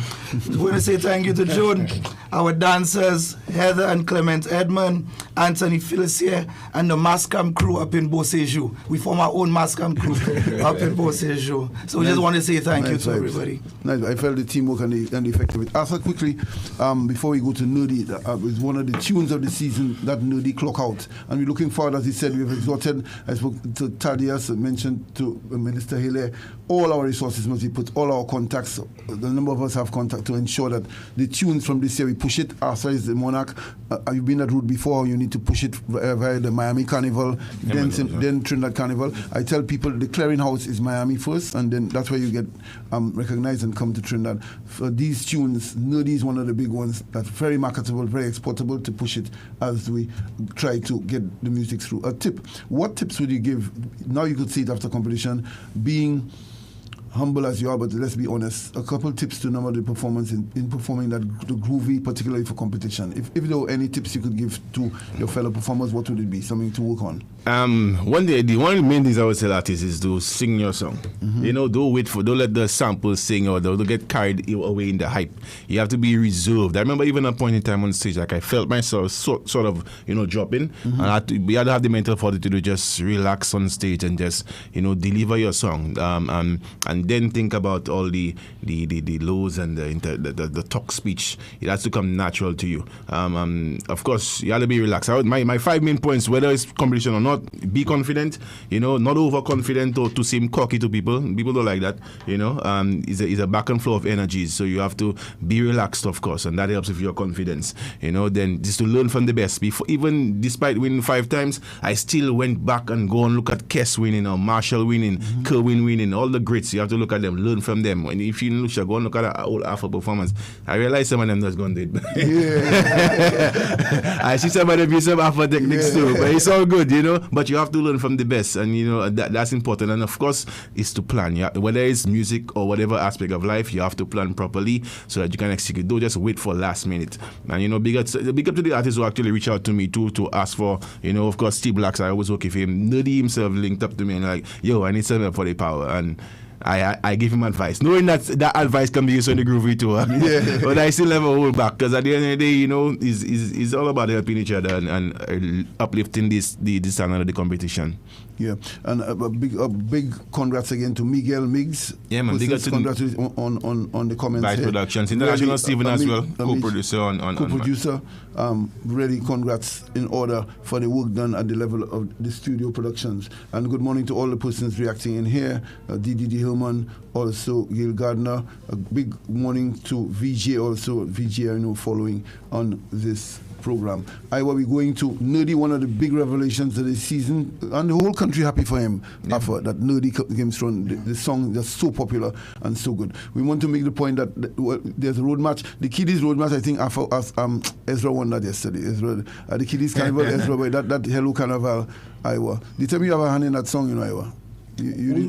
We want to say thank you to Joan, our dancers, Heather and Clement Edmond, Anthony Felicia, and the Mascam crew up in Beausejour. We form our own Mascam crew up in Beausejour. So we just want to say thank you to everybody. Nice. I felt the teamwork and the effect of it. Also quickly, before we go to Nerdy, it was one of the tunes of the season, that Nerdy Clock Out. And we're looking forward, as he said, we've exhorted, I spoke to Thaddeus, mentioned to Minister Haley, all our resources must be put, all our contacts, the number of us have contact to ensure that the tunes from this year, we push it. RCI is the Monarch. Have you been that route before? You need to push it via the Miami Carnival, then Trinidad Carnival. I tell people the clearinghouse is Miami first, and then that's where you get recognized and come to Trinidad. For these tunes, Nerdy is one of the big ones that's very marketable, very exportable, to push it as we try to get the music through. A tip. What tips would you give? Now you could see it after competition, being humble as you are, but let's be honest, a couple tips to number the performance in performing that the groovy, particularly for competition. If there were any tips you could give to your fellow performers, what would it be? Something to work on? One of the main things I would tell artists is to sing your song. Don't let the samples sing or don't get carried away in the hype. You have to be reserved. I remember even at a point in time on stage, like I felt myself sort of dropping, and we had to have the mental fortitude to just relax on stage and just deliver your song. And and then think about all the lows and the talk speech. It has to come natural to you. Of course, you have to be relaxed. My 5 main points, whether it's competition or not, be confident, not overconfident or to seem cocky to people. People don't like that, It's a back and flow of energies. So you have to be relaxed, of course, and that helps with your confidence. Then just to learn from the best. Even despite winning 5 times, I still went back and go and look at Kess winning or Marshall winning, Kerwin winning, all the greats. You have to look at them, learn from them. And if you go and look at our old Alpha performance, I realize some of them just going to do it. Yeah. I see some of them use some Alpha techniques too, but it's all good, But you have to learn from the best, and that's important. And of course, is to plan. Whether it's music or whatever aspect of life, you have to plan properly so that you can execute. Don't just wait for last minute. And big up to the artists who actually reach out to me too to ask for, of course, Steve Blacks. I always work with him. Nerdy himself linked up to me and like, yo, I need something for the power. And I give him advice, knowing that advice can be used on the groovy too. But I still never hold back, because at the end of the day, it's all about helping each other and uplifting the standard of the competition. Yeah, and a big congrats again to Miguel Miggs. Yeah, man, big congrats on the comments. Vice Productions, International really, Steven as well, co-producer on co-producer. Really congrats in order for the work done at the level of the studio productions. And good morning to all the persons reacting in here. DDD Hillman, also Gil Gardner. A big morning to VJ also. VJ I know following on this program. Iwa, we're going to Nerdy, one of the big revelations of the season, and the whole country happy for him after that Nerdy came strong. The song is so popular and so good. We want to make the point that there's a road match. The Kiddies road match, I think Ezra won that yesterday. The Kiddies Carnival, Ezra, that Hello Carnival, Iwa. The time you have a hand in that song, Iwa. You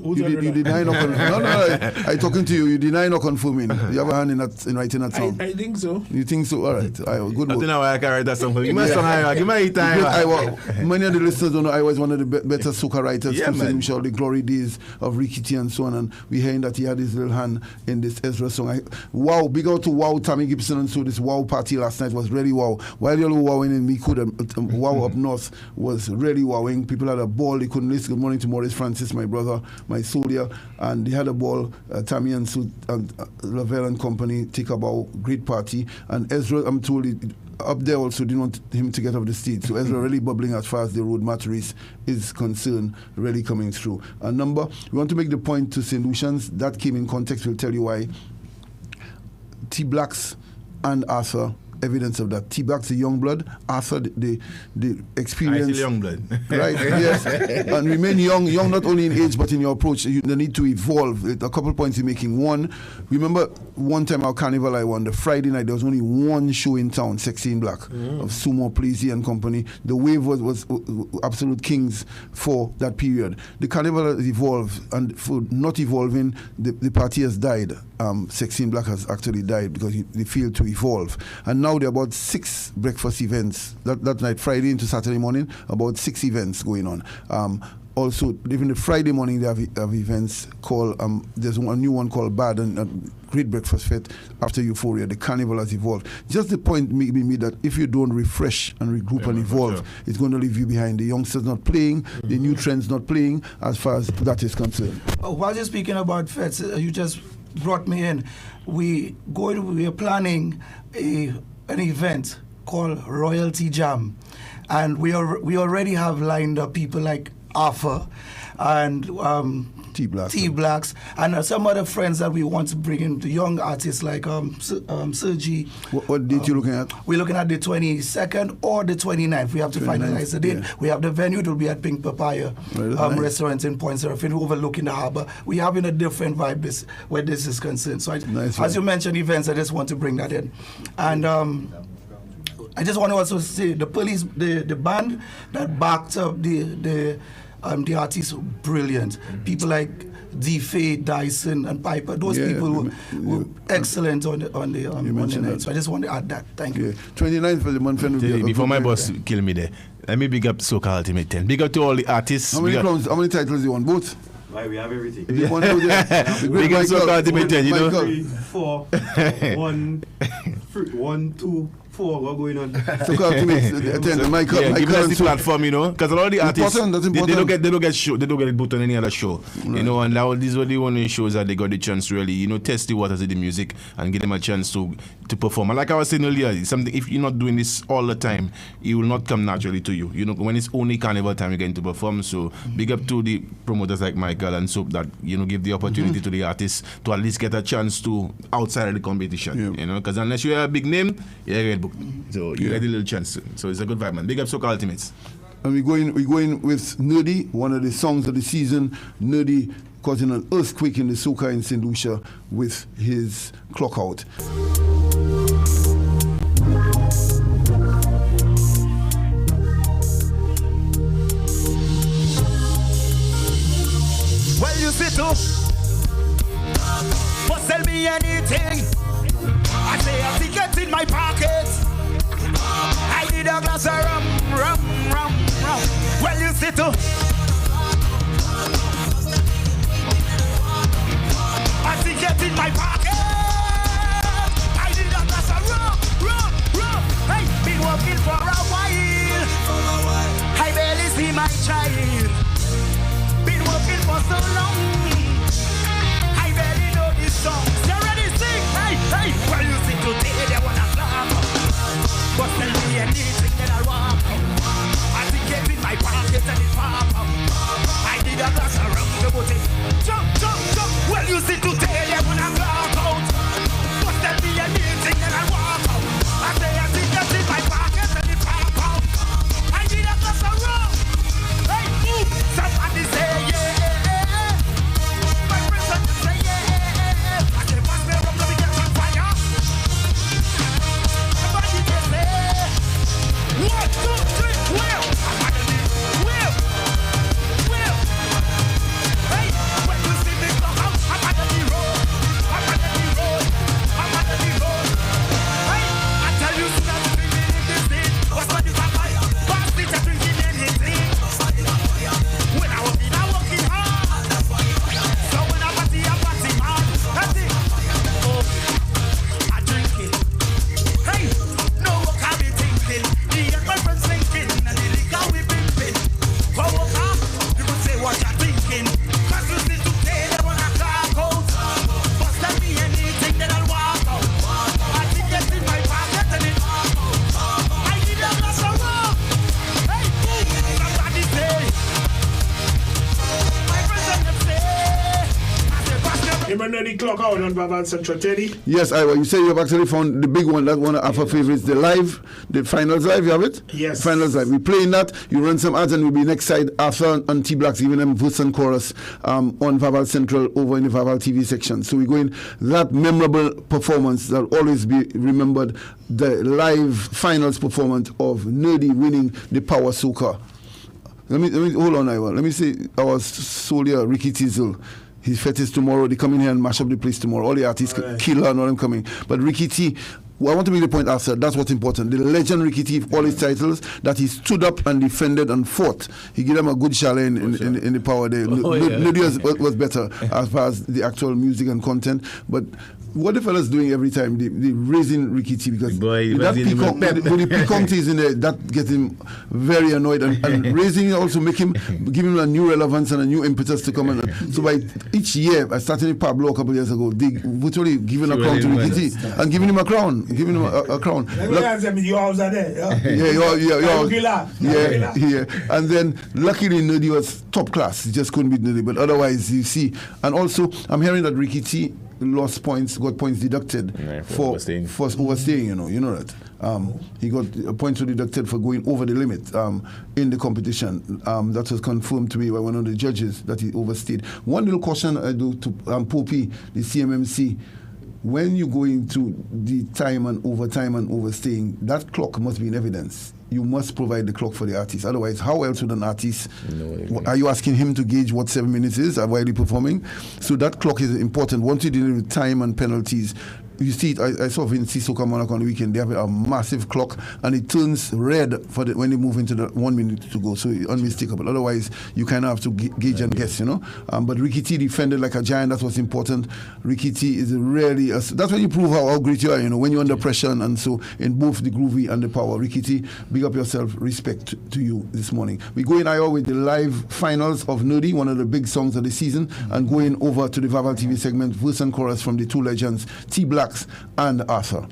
deny not confirming. No, I talking to you. You deny not confirming. You have a hand in writing that song. I think so. You think so? All right. Good work. I don't know why I can write that song. Give me a song. Give me a time. Many of the listeners don't know I was one of the better soca writers. Yeah, the glory days of Ricky T and so on. And we hearing that he had his little hand in this Ezra song. Wow! Big out to Wow Tammy Gibson, and so this Wow party last night was really wow. While you all wowing in Mikud, Wow up north was really wowing. People had a ball. They couldn't listen. Good morning to Maurice Francis, my brother, my soldier, and they had a ball. Tammy and Sue and Lavelle and company take about great party. And Ezra, I'm told, up there also didn't want him to get off the stage. So Ezra really bubbling as far as the road match race is concerned, really coming through. And number, we want to make the point to St. Lucians that came in context. We'll tell you why. T Blacks and Arthur. Evidence of that. T-Blacks, the young blood. Arthur, the experience. I still young blood. Right, yes. And remain young not only in age, but in your approach. You need to evolve. A couple of points you're making. One, remember one time our carnival I won, the Friday night, there was only one show in town, Sexy in Black, of Sumo, Plazy and company. The wave was absolute kings for that period. The carnival has evolved, and for not evolving, the party has died. Sexy in Black has actually died because they failed to evolve. And now there are about 6 breakfast events that night, Friday into Saturday morning, about 6 events going on. Also, even the Friday morning, they have events called, there's a new one called Bad and Great Breakfast Fete after Euphoria. The carnival has evolved. Just the point being made that if you don't refresh and regroup and evolve, it's going to leave you behind. The youngsters not playing, the new trends not playing, as far as that is concerned. While you're speaking about fetes, you just brought me in. We are planning an event called Royalty Jam, and we already have lined up people like Arthur and T-Blacks and some other friends that we want to bring in, the young artists like Sergi. What date you looking at? We're looking at the 22nd or the 29th. We have to finalize the date. Yeah. We have the venue. It will be at Pink Papaya restaurant in Point Seraphin overlooking the harbour. We're having a different vibe where this is concerned. So as you mentioned events, I just want to bring that in. And I just want to also say the police, the band that backed up the artists, brilliant. People like D-Faye, Dyson, and Piper. Those people were excellent on the night. So I just want to add that. Thank you. 29th for the month. Before my boss kill me there, let me big up Soca Ultimate 10. Big up to all the artists. How many crowns? How many titles do you want? Both? Why, we have everything. You want to big up Soca Ultimate 10, you know? 3, 4, 1, 2, 4 going on. So attend Michael. Yeah, give us the platform, you know, because a lot of the artists that's important. they don't get it booked on any other show, you know, and now these are the only shows that they got the chance to really, you know, test the waters of the music and give them a chance to perform. And like I was saying earlier, it's something, if you're not doing this all the time, it will not come naturally to you. You know, when it's only carnival time, you're getting to perform. So big up to the promoters like Michael and Soap that, you know, give the opportunity to the artists to at least get a chance to outside of the competition. You know, because unless you're a big name, you get booked. So you get a little chance. So it's a good vibe, man. Big up Soca Ultimates. And we're going with Nerdy, one of the songs of the season. Nerdy causing an earthquake in the soca in St. Lucia with his Clock Out. Well, you see too, must tell me anything. I say a ticket in my pocket. I need a glass of rum. Well, you see too, a ticket in my pocket. I need a glass of rum. Hey, been working for a while. I barely see my child. Been working for so long. I barely know this song. You ready to sing? Hey. Well, you see today they wanna clap, but tell me anything that I'll walk. I think it's in my pocket and it's pop. I need a glass of rum to put it. Jump. Well, you see today they wanna clap out, but tell me anything that I'll walk out. I say I think it's in my pocket and it's pop. I need a glass of rum. Hey, move. Somebody say yeah. My friends say yeah. I say pass me rum to be get on fire. Somebody just say 1, 2, 3, well. Hey, when you see me come out, I'm at the road. Hey, I tell you soon as we be in this thing. What's what you got by? Pass it and drinking anything. When I working hard. So when I party hard. That's it. Oh, I drink it. Hey, no what I be thinking. Me and my friends thinking, and the liquor we pimping. Go up, you could say what you're thinking. Cause you see today they wanna talk out. But tell me anything that I'll walk out. I think it's in my pocket and it. I need a glass of rum. Hey, somebody say. My friends and them say. I say pass them. You remember the Clock Out on Vaval Central, Teddy? Yes, Iwa, you say you've actually found the big one, that one of our favorites, the finals live, you have it? Yes. Finals live. We playing that, you run some ads and we'll be next side after on T-Blacks, giving them verse and chorus on Vaval Central over in the Vaval TV section. So we're going, that memorable performance that will always be remembered, the live finals performance of Nerdy winning the Power Soca. Let me hold on, Iwa. Let me say our soldier Ricky Teasel. His fete is tomorrow. They come in here and mash up the place tomorrow. All the artists, Killer and all them coming. But Ricky T, I want to make the point after. That's what's important. The legend Ricky T, all his titles, that he stood up and defended and fought. He gave them a good shale in the power there. Nerdy was better as far as the actual music and content. But what the fellas doing every time, they raising Ricky T, because the peacock is in there, that gets him very annoyed, and raising it also give him a new relevance and a new impetus to come in. So by each year, I started with Pablo a couple of years ago, they virtually giving a crown to Ricky T and giving him a crown. A crown. You always are there. Yeah. And then luckily Nerdy was top class. He just couldn't beat Nerdy. But otherwise, you see. And also, I'm hearing that Ricky T got points deducted for overstaying. You know that. He got points deducted for going over the limit in the competition. That was confirmed to me by one of the judges that he overstayed. One little caution I do to Poppy, the CMMC. When you go into the time and overtime and overstaying, that clock must be in evidence. You must provide the clock for the artist. Otherwise, how else would an artist... Are you asking him to gauge what 7 minutes is while he's performing? So that clock is important. Once you deal with time and penalties, you see it. I saw Vinci Soca Monarch on the weekend. They have a massive clock, and it turns red when they move into the 1 minute to go. So unmistakable. Otherwise, you kind of have to gauge and guess, you know. But Ricky T defended like a giant. That's what's important. Ricky T is really that's when you prove how great you are. You know, when you're under pressure, and so in both the groovy and the power. Ricky T, big up yourself. Respect to you this morning. We go in Iowa with the live finals of Nerdy, one of the big songs of the season, and going over to the Vaval TV segment, verse and chorus from the two legends, T Blacks and Arthur.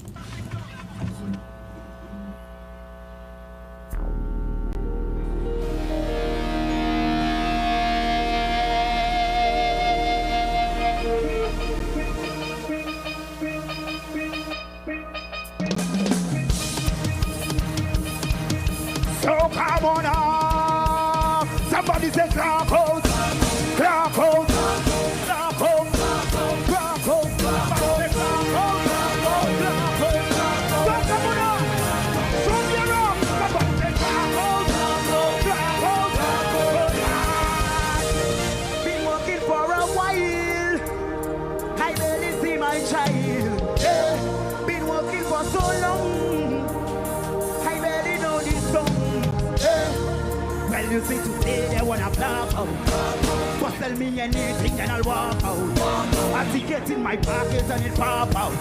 So come on up. Somebody say clock out. Clock out. Clock out. Clock out. Somebody say clock out. Clock out. So come on up. From your up. Somebody say clock out. Clock out. Been working for a while. I barely see my child. Yeah. Been working for so long. Well, you see today they wanna flop out. But tell me anything then I'll walk out. I see get in my pockets and it pop out.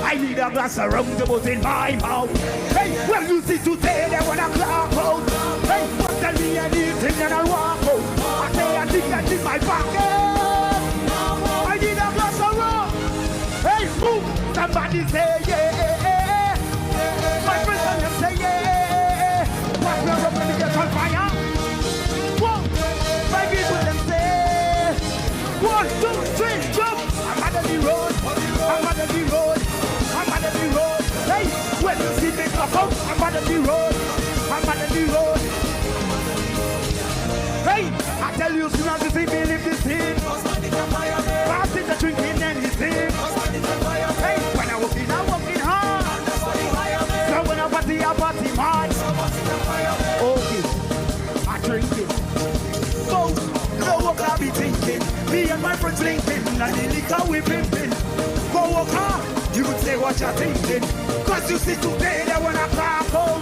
I need a glass of rum to put in my mouth. Hey, well you see today they wanna clock out. Hey, but tell me anything then I'll walk out. I say I think get in my pocket. I need a glass of rum. Hey, boom, somebody say yeah. My friends and them say yeah. What's the rum when you get on fire? My people them say 1, 2, 3, jump. I'm out of the road. I'm out of the road. I'm out of the road. Hey, when you see me come out, I'm out of the road. I'm out of the road. Hey, I tell you, soon as you see me leave the scene, passing the drinking and the scene. Hey, when I'm working hard. So when I party hard. Okay, I drink it. Know what I be thinking. Me and my friends linking, and the liquor we pimping. Go walk hard, you would say what you're thinking. Cause you see today they wanna clock home.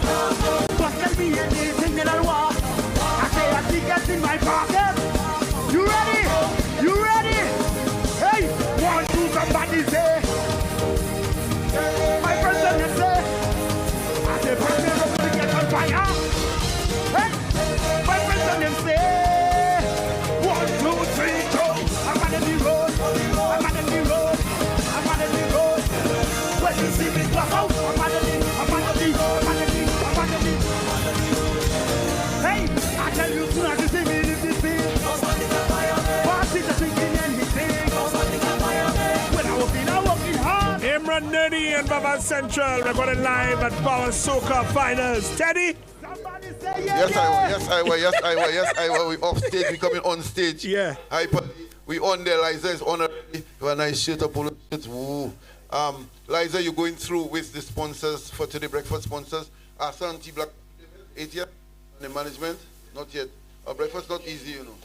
But tell me anything that I'll walk. I say I think that's in my pocket. You ready? You ready? Hey, 1, 2, somebody say. My friends and them say. I say, friends, they're going to get on fire. Hey, my friends and them say. 1, 2, 3, go. I'm out of the road. I'm out of the road. I'm out of the road. When you see me walk out, I'm out of the. Hey, I tell you soon as you see me live this thing. Party the drinking and the thing. When I'm working hard. Imran Nerdy and Vaval Central recording live at Power Soca Finals. Teddy? Yes, I will. We off stage, we coming on stage. Yeah. We on there, Liza is on already. You have a nice shirt, a polo shirt. Woo. Liza, you're going through with the sponsors for today, breakfast sponsors. Arthur and T Black, 8 years. And the management, not yet. Our breakfast not easy, you know.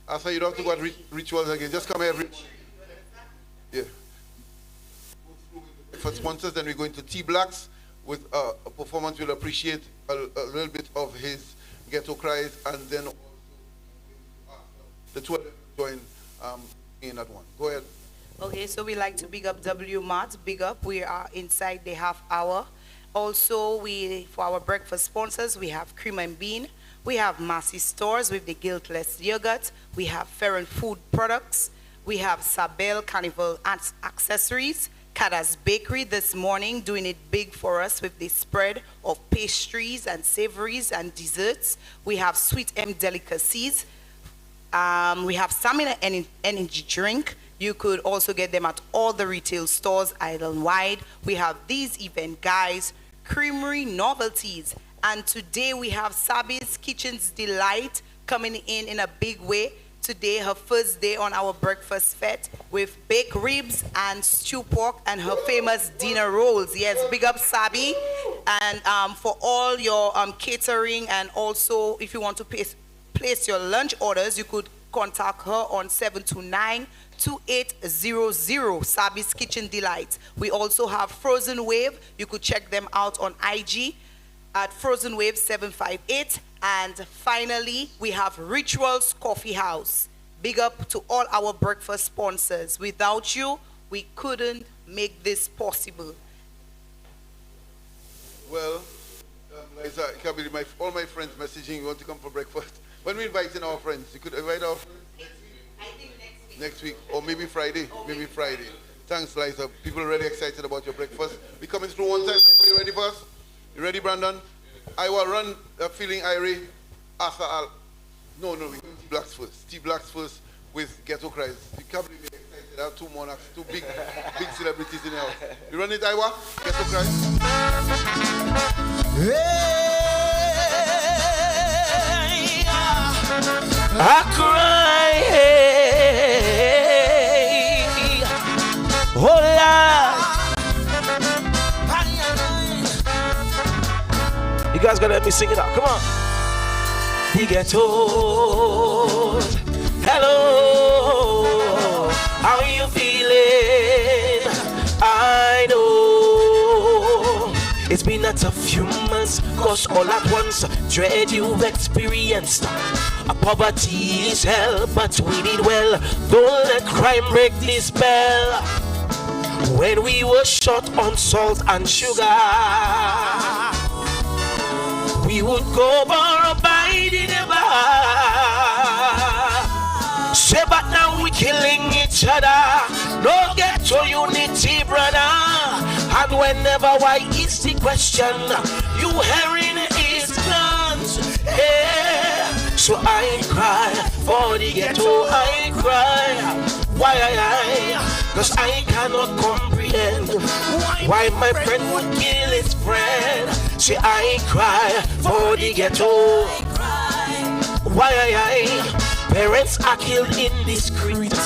Arthur, you don't have to go at rituals again. Just come here, Rich. Yeah. For sponsors, then we're going to T Blacks with a performance. We'll appreciate a little bit of his ghetto cries, and then also the two of them join in that one. Go ahead. Okay, so we like to big up W Mart. Big up. We are inside the half hour. Also, for our breakfast sponsors, we have Cream and Bean. We have Massey Stores with the Guiltless Yogurt. We have Ferren Food Products. We have Sabel Carnival Accessories. Kada's Bakery this morning doing it big for us with the spread of pastries and savories and desserts. We have Sweet M Delicacies. We have Stamina Energy Drink. You could also get them at all the retail stores island-wide. We have these event guys, Creamery Novelties. And today we have Sabi's Kitchen's Delight coming in a big way. Today, her first day on our breakfast fete with baked ribs and stew pork and her famous dinner rolls. Yes, big up Sabi. And for all your catering, and also if you want to place your lunch orders, you could contact her on 729-2800, Sabi's Kitchen Delight. We also have Frozen Wave. You could check them out on IG at Frozen Wave 758. And finally, we have Rituals Coffee House. Big up to all our breakfast sponsors. Without you, we couldn't make this possible. Well, Liza, I can't believe all my friends messaging you want to come for breakfast. When we inviting our friends, you could invite our friends next week, or maybe Friday. Friday. Thanks, Liza. People are really excited about your breakfast. We coming through one time. Are you ready for us? You ready, Brandon? I will run feeling Irie. Asa Al. No, we T Blacks first. T Blacks first with Ghetto Cries. You can't believe me excited. I have two monarchs, two big celebrities in the house. You run it, Iwa? Ghetto Cries. I cry, oh Lord. You guys gotta let me sing it out. Come on. He gets old. Hello, how you feeling? I know it's been a tough few months, cause all at once dread you've experienced. A poverty is hell, but we need well. Don't let crime break this spell. When we were short on salt and sugar, we would go borrow by the bar. Say, but now we killing each other. No get to unity, brother. And whenever why is the question, you hearing is guns. Yeah. So I cry for the ghetto, I cry. Why cause I cannot comprehend why my friend would kill his friend. Say I cry for the ghetto. Why parents are killed in the street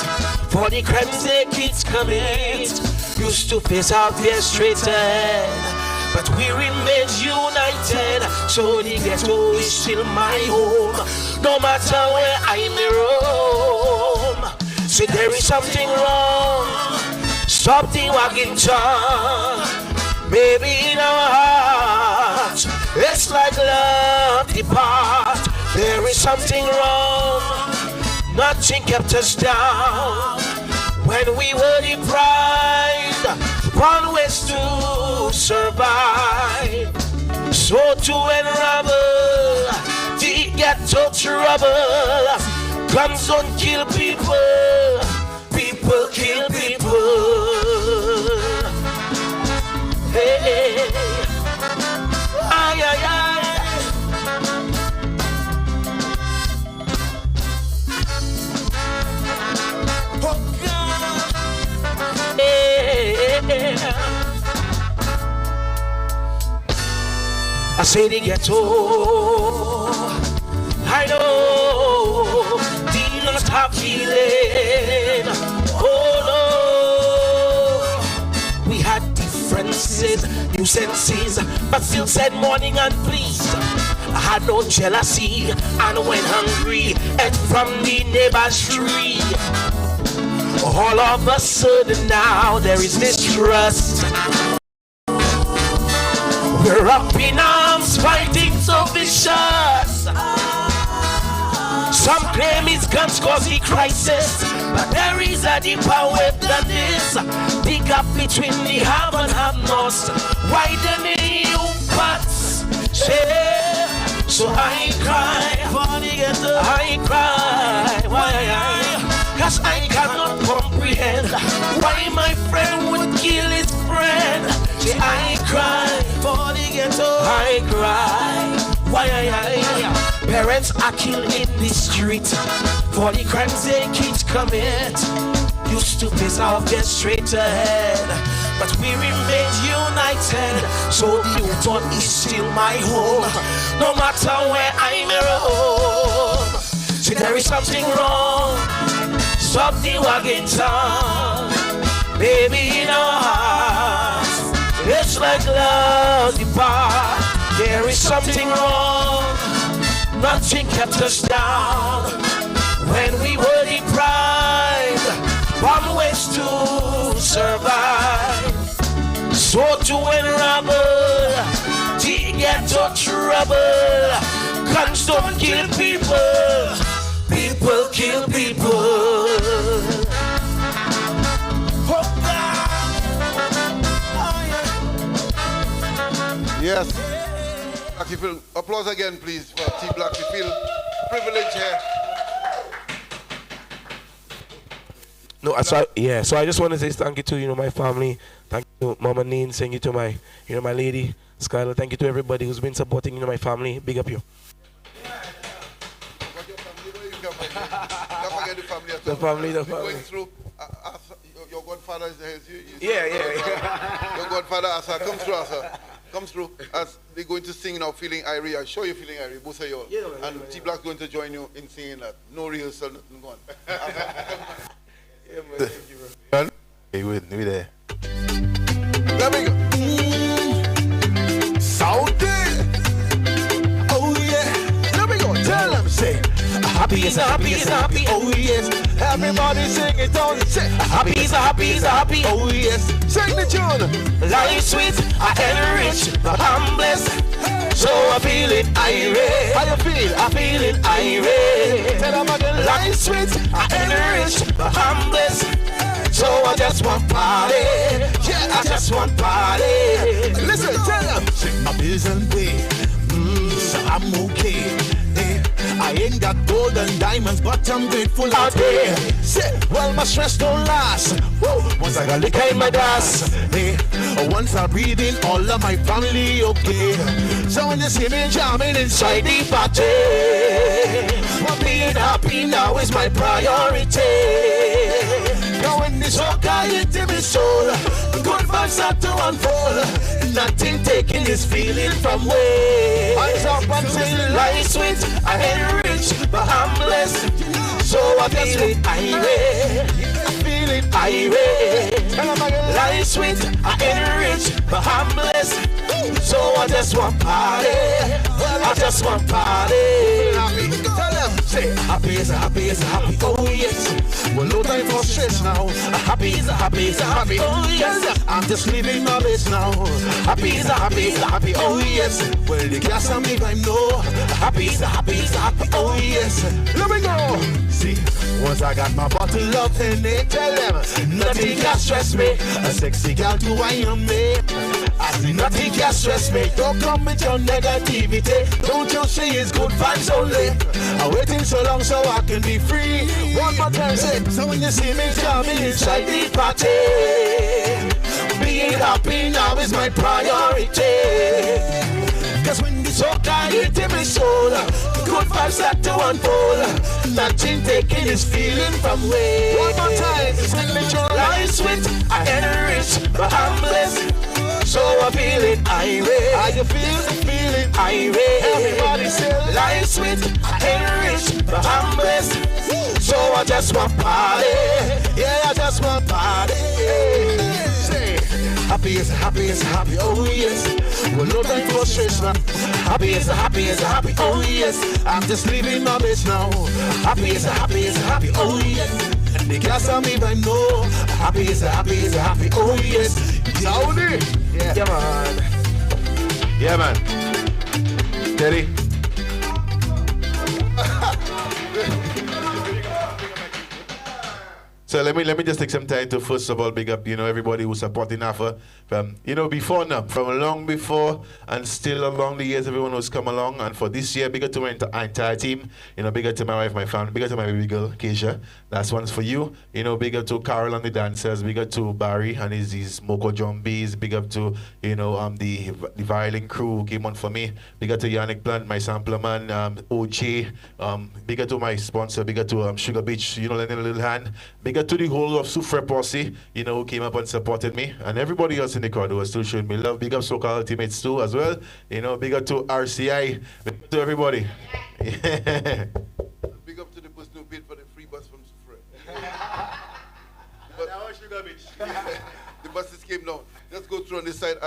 for the crimes their kids commit. Used to face out their straight ahead, but we remain united. So the ghetto is still my home, no matter where I may roam. See, there is something wrong. Stop the wagging tongue. Maybe in our hearts, it's like love depart. There is something wrong. Nothing kept us down when we were deprived. One ways to survive. So to unravel the ghetto trouble. Guns don't kill people, people kill people. Hey, hey. Ay, ay, ay. Oh, God. Hey, hey. I say the ghetto, I know, demons have feeling. Oh no, we had differences, nuisances, but still said morning and please. I had no jealousy and when hungry, ate from the neighbor's tree. All of a sudden now there is mistrust. We're up in arms, fighting so vicious. Some claim it's guns cause the crisis, but there is a deeper web than this. The gap between the have and have-nots widening paths. So I cry for the ghetto. I cry, why? Cause I cannot comprehend why my friend would kill his friend. Say I cry for the ghetto. I cry. Why parents are killed in the street for the crimes their kids commit. Used to face off their straight ahead, but we remain united. So the Newton is still my home, no matter where I may roam. See, there is something wrong. Stop the wagging tongue, baby, in our hearts. It's like love depart. There is something wrong. Nothing kept us down when we were deprived from which to survive. So to enrable, to get to trouble, guns don't kill people, people kill people. Oh God. Yes. Black people, applause again, please, for T Black. We feel privileged here. No, so I just want to say thank you to my family, thank you to Mama Neen, thank you to my my lady Skylar, thank you to everybody who's been supporting my family. Big up you. The family. Going through, your godfather is there. Yeah. Your godfather, Asa, come through, Asa. Come through. As they're going to sing now, Feeling Irie. I'm sure you're feeling Irie, both of you. Yeah, and T Black's going to join you in singing that. No rehearsal, nothing going. Yeah, man, thank you, bro. Hey, wait, me there. Let me go. Saudi. Oh yeah. Let me go. Tell them, say. Happy is a happy. Oh yes. Everybody sing it on. Say. Happy is a happy. Oh yes. Sing the tune. Life sweet, I am rich, but I'm blessed. So I feel it irate. How you feel? I feel it irate. Tell them again. Life sweet, I am rich, but I'm blessed. So I just want party. Yeah, I just want party. Listen, tell them. Sing my bills and pay. So I'm okay. Hey, I ain't got gold and diamonds, but I'm grateful out here. Say, well, my stress don't last. Woo. Once I got liquor in my glass. Hey, once I breathe in, all of my family okay. So when you see me jamming inside the party, well, being happy now is my priority. Now when this soca into my soul, the good vibes start to unfold. Nothing taking this feeling from way. Eyes up and say life sweet, I ain't rich, but I'm blessed. So I feel it irate. I feel it irate. Life sweet, I ain't rich, but I'm blessed. So I just want party. I just want party. Tell them, say, happy is a happy. Oh yes. Well, no time for stress now. Happy is a happy. Oh yes. I'm just living my best now. Happy is a happy. Oh yes. Well, the gas on me I know. Happy is a happy. Oh yes. Let me go. See, once I got my bottle of Henny, tell them nothing can stress me. A sexy girl to I am me. I see nothing can stress me. Don't come with your negativity. Don't you say it's good vibes only. I'm waiting so long so I can be free. One more time, say. So when you see me jamming inside the party, being happy now is my priority. Cause when the soca hit in my soul, good vibes start to unfold. Nothing taking this feeling from way. One more time, sing the tune. Life sweet, I ain't rich, but I'm blessed. So I feel it irate. How you feel it irate. Everybody say life sweet, I ain't rich, but I'm blessed. So I just want party. Yeah, I just want party. Say, happy is a happy. Oh yes. Well, no time for stress now. Happy is a happy. Oh yes. I'm just living my best now. Happy is a happy. Oh yes. And the gas on me I know. Happy is a happy. Oh yes. Saudi. Yeah man. Yeah man. Teddy. So let me just take some time to first of all big up, everybody who's supporting AFA from, before now, from long before and still along the years, everyone who's come along. And for this year, big up to my entire team, big up to my wife, my family, big up to my baby girl, Keisha. Last one's for you. Big up to Carol and the dancers, big up to Barry and his Moko Jumbies, big up to, the violin crew who came on for me. Big up to Yannick Plant, my sampler man, OJ, big up to my sponsor, big up to Sugar Beach, lending a little hand. Big up to the whole of Sufre Posse, who came up and supported me, and everybody else in the crowd who was still showing me love. Big up Soca Ultimates too as well. Big up to RCI. Big up to everybody. Big up to the person who paid for the free bus from Sufre. The buses came down. Let's go through on this side.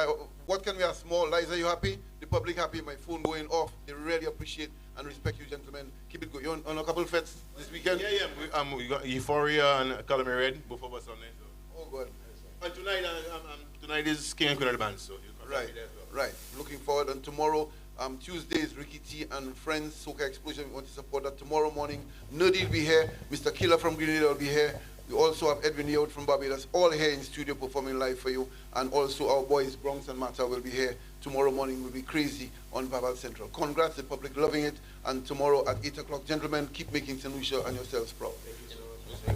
What can we ask more? Liza, you happy? The public happy? My phone going off. They really appreciate and respect you, gentlemen. Keep it going. You on a couple of fets this weekend? Yeah. We got Euphoria and Calamari Red, both of us on there. So. Oh, good. And tonight is King and Queen of the band, so right, right. Looking forward. And tomorrow, Tuesday is Ricky T and Friends Soca Explosion. We want to support that tomorrow morning. Nerdy will be here. Mr. Killer from Grenada will be here. We also have Edwin Yeout from Barbados, all here in studio performing live for you. And also our boys Bronx and Mata will be here. Tomorrow morning will be crazy on Vaval Central. Congrats, the public loving it. And tomorrow at 8 o'clock, gentlemen, keep making St. Lucia and yourselves proud.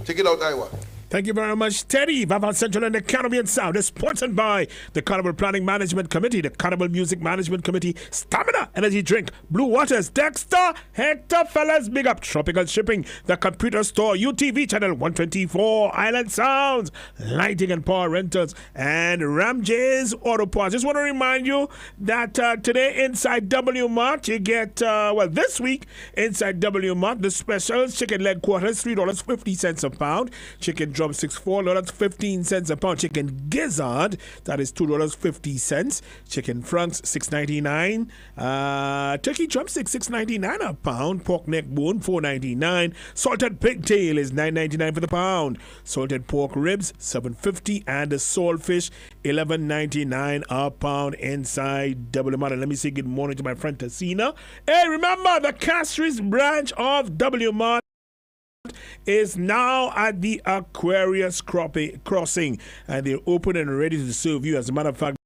Take it out, Iwa. Thank you very much, Teddy. Vaval Central and the Caribbean Sound is sponsored by the Carnival Planning Management Committee, the Carnival Music Management Committee, Stamina Energy Drink, Blue Waters, Dexter, Hector Fellas, Big Up, Tropical Shipping, the Computer Store, UTV Channel 124, Island Sounds, Lighting and Power Rentals, and Ram J's Auto Parts. Just want to remind you that today inside W Mart, you get, this week inside W Mart, the specials, chicken leg quarters, $3.50 a pound, chicken drumsticks, $4.15 a pound. Chicken gizzard, that is $2.50. Chicken franks, $6.99. Turkey drumstick, $6.99 a pound. Pork neck bone, $4.99. Salted pigtail is $9.99 for the pound. Salted pork ribs, $7.50, and the saltfish, $11.99 a pound inside W Mart. Let me say good morning to my friend Tessina. Hey, remember the Castries branch of W Mart is now at the Aquarius Crossing, and they're open and ready to serve you. As a matter of fact,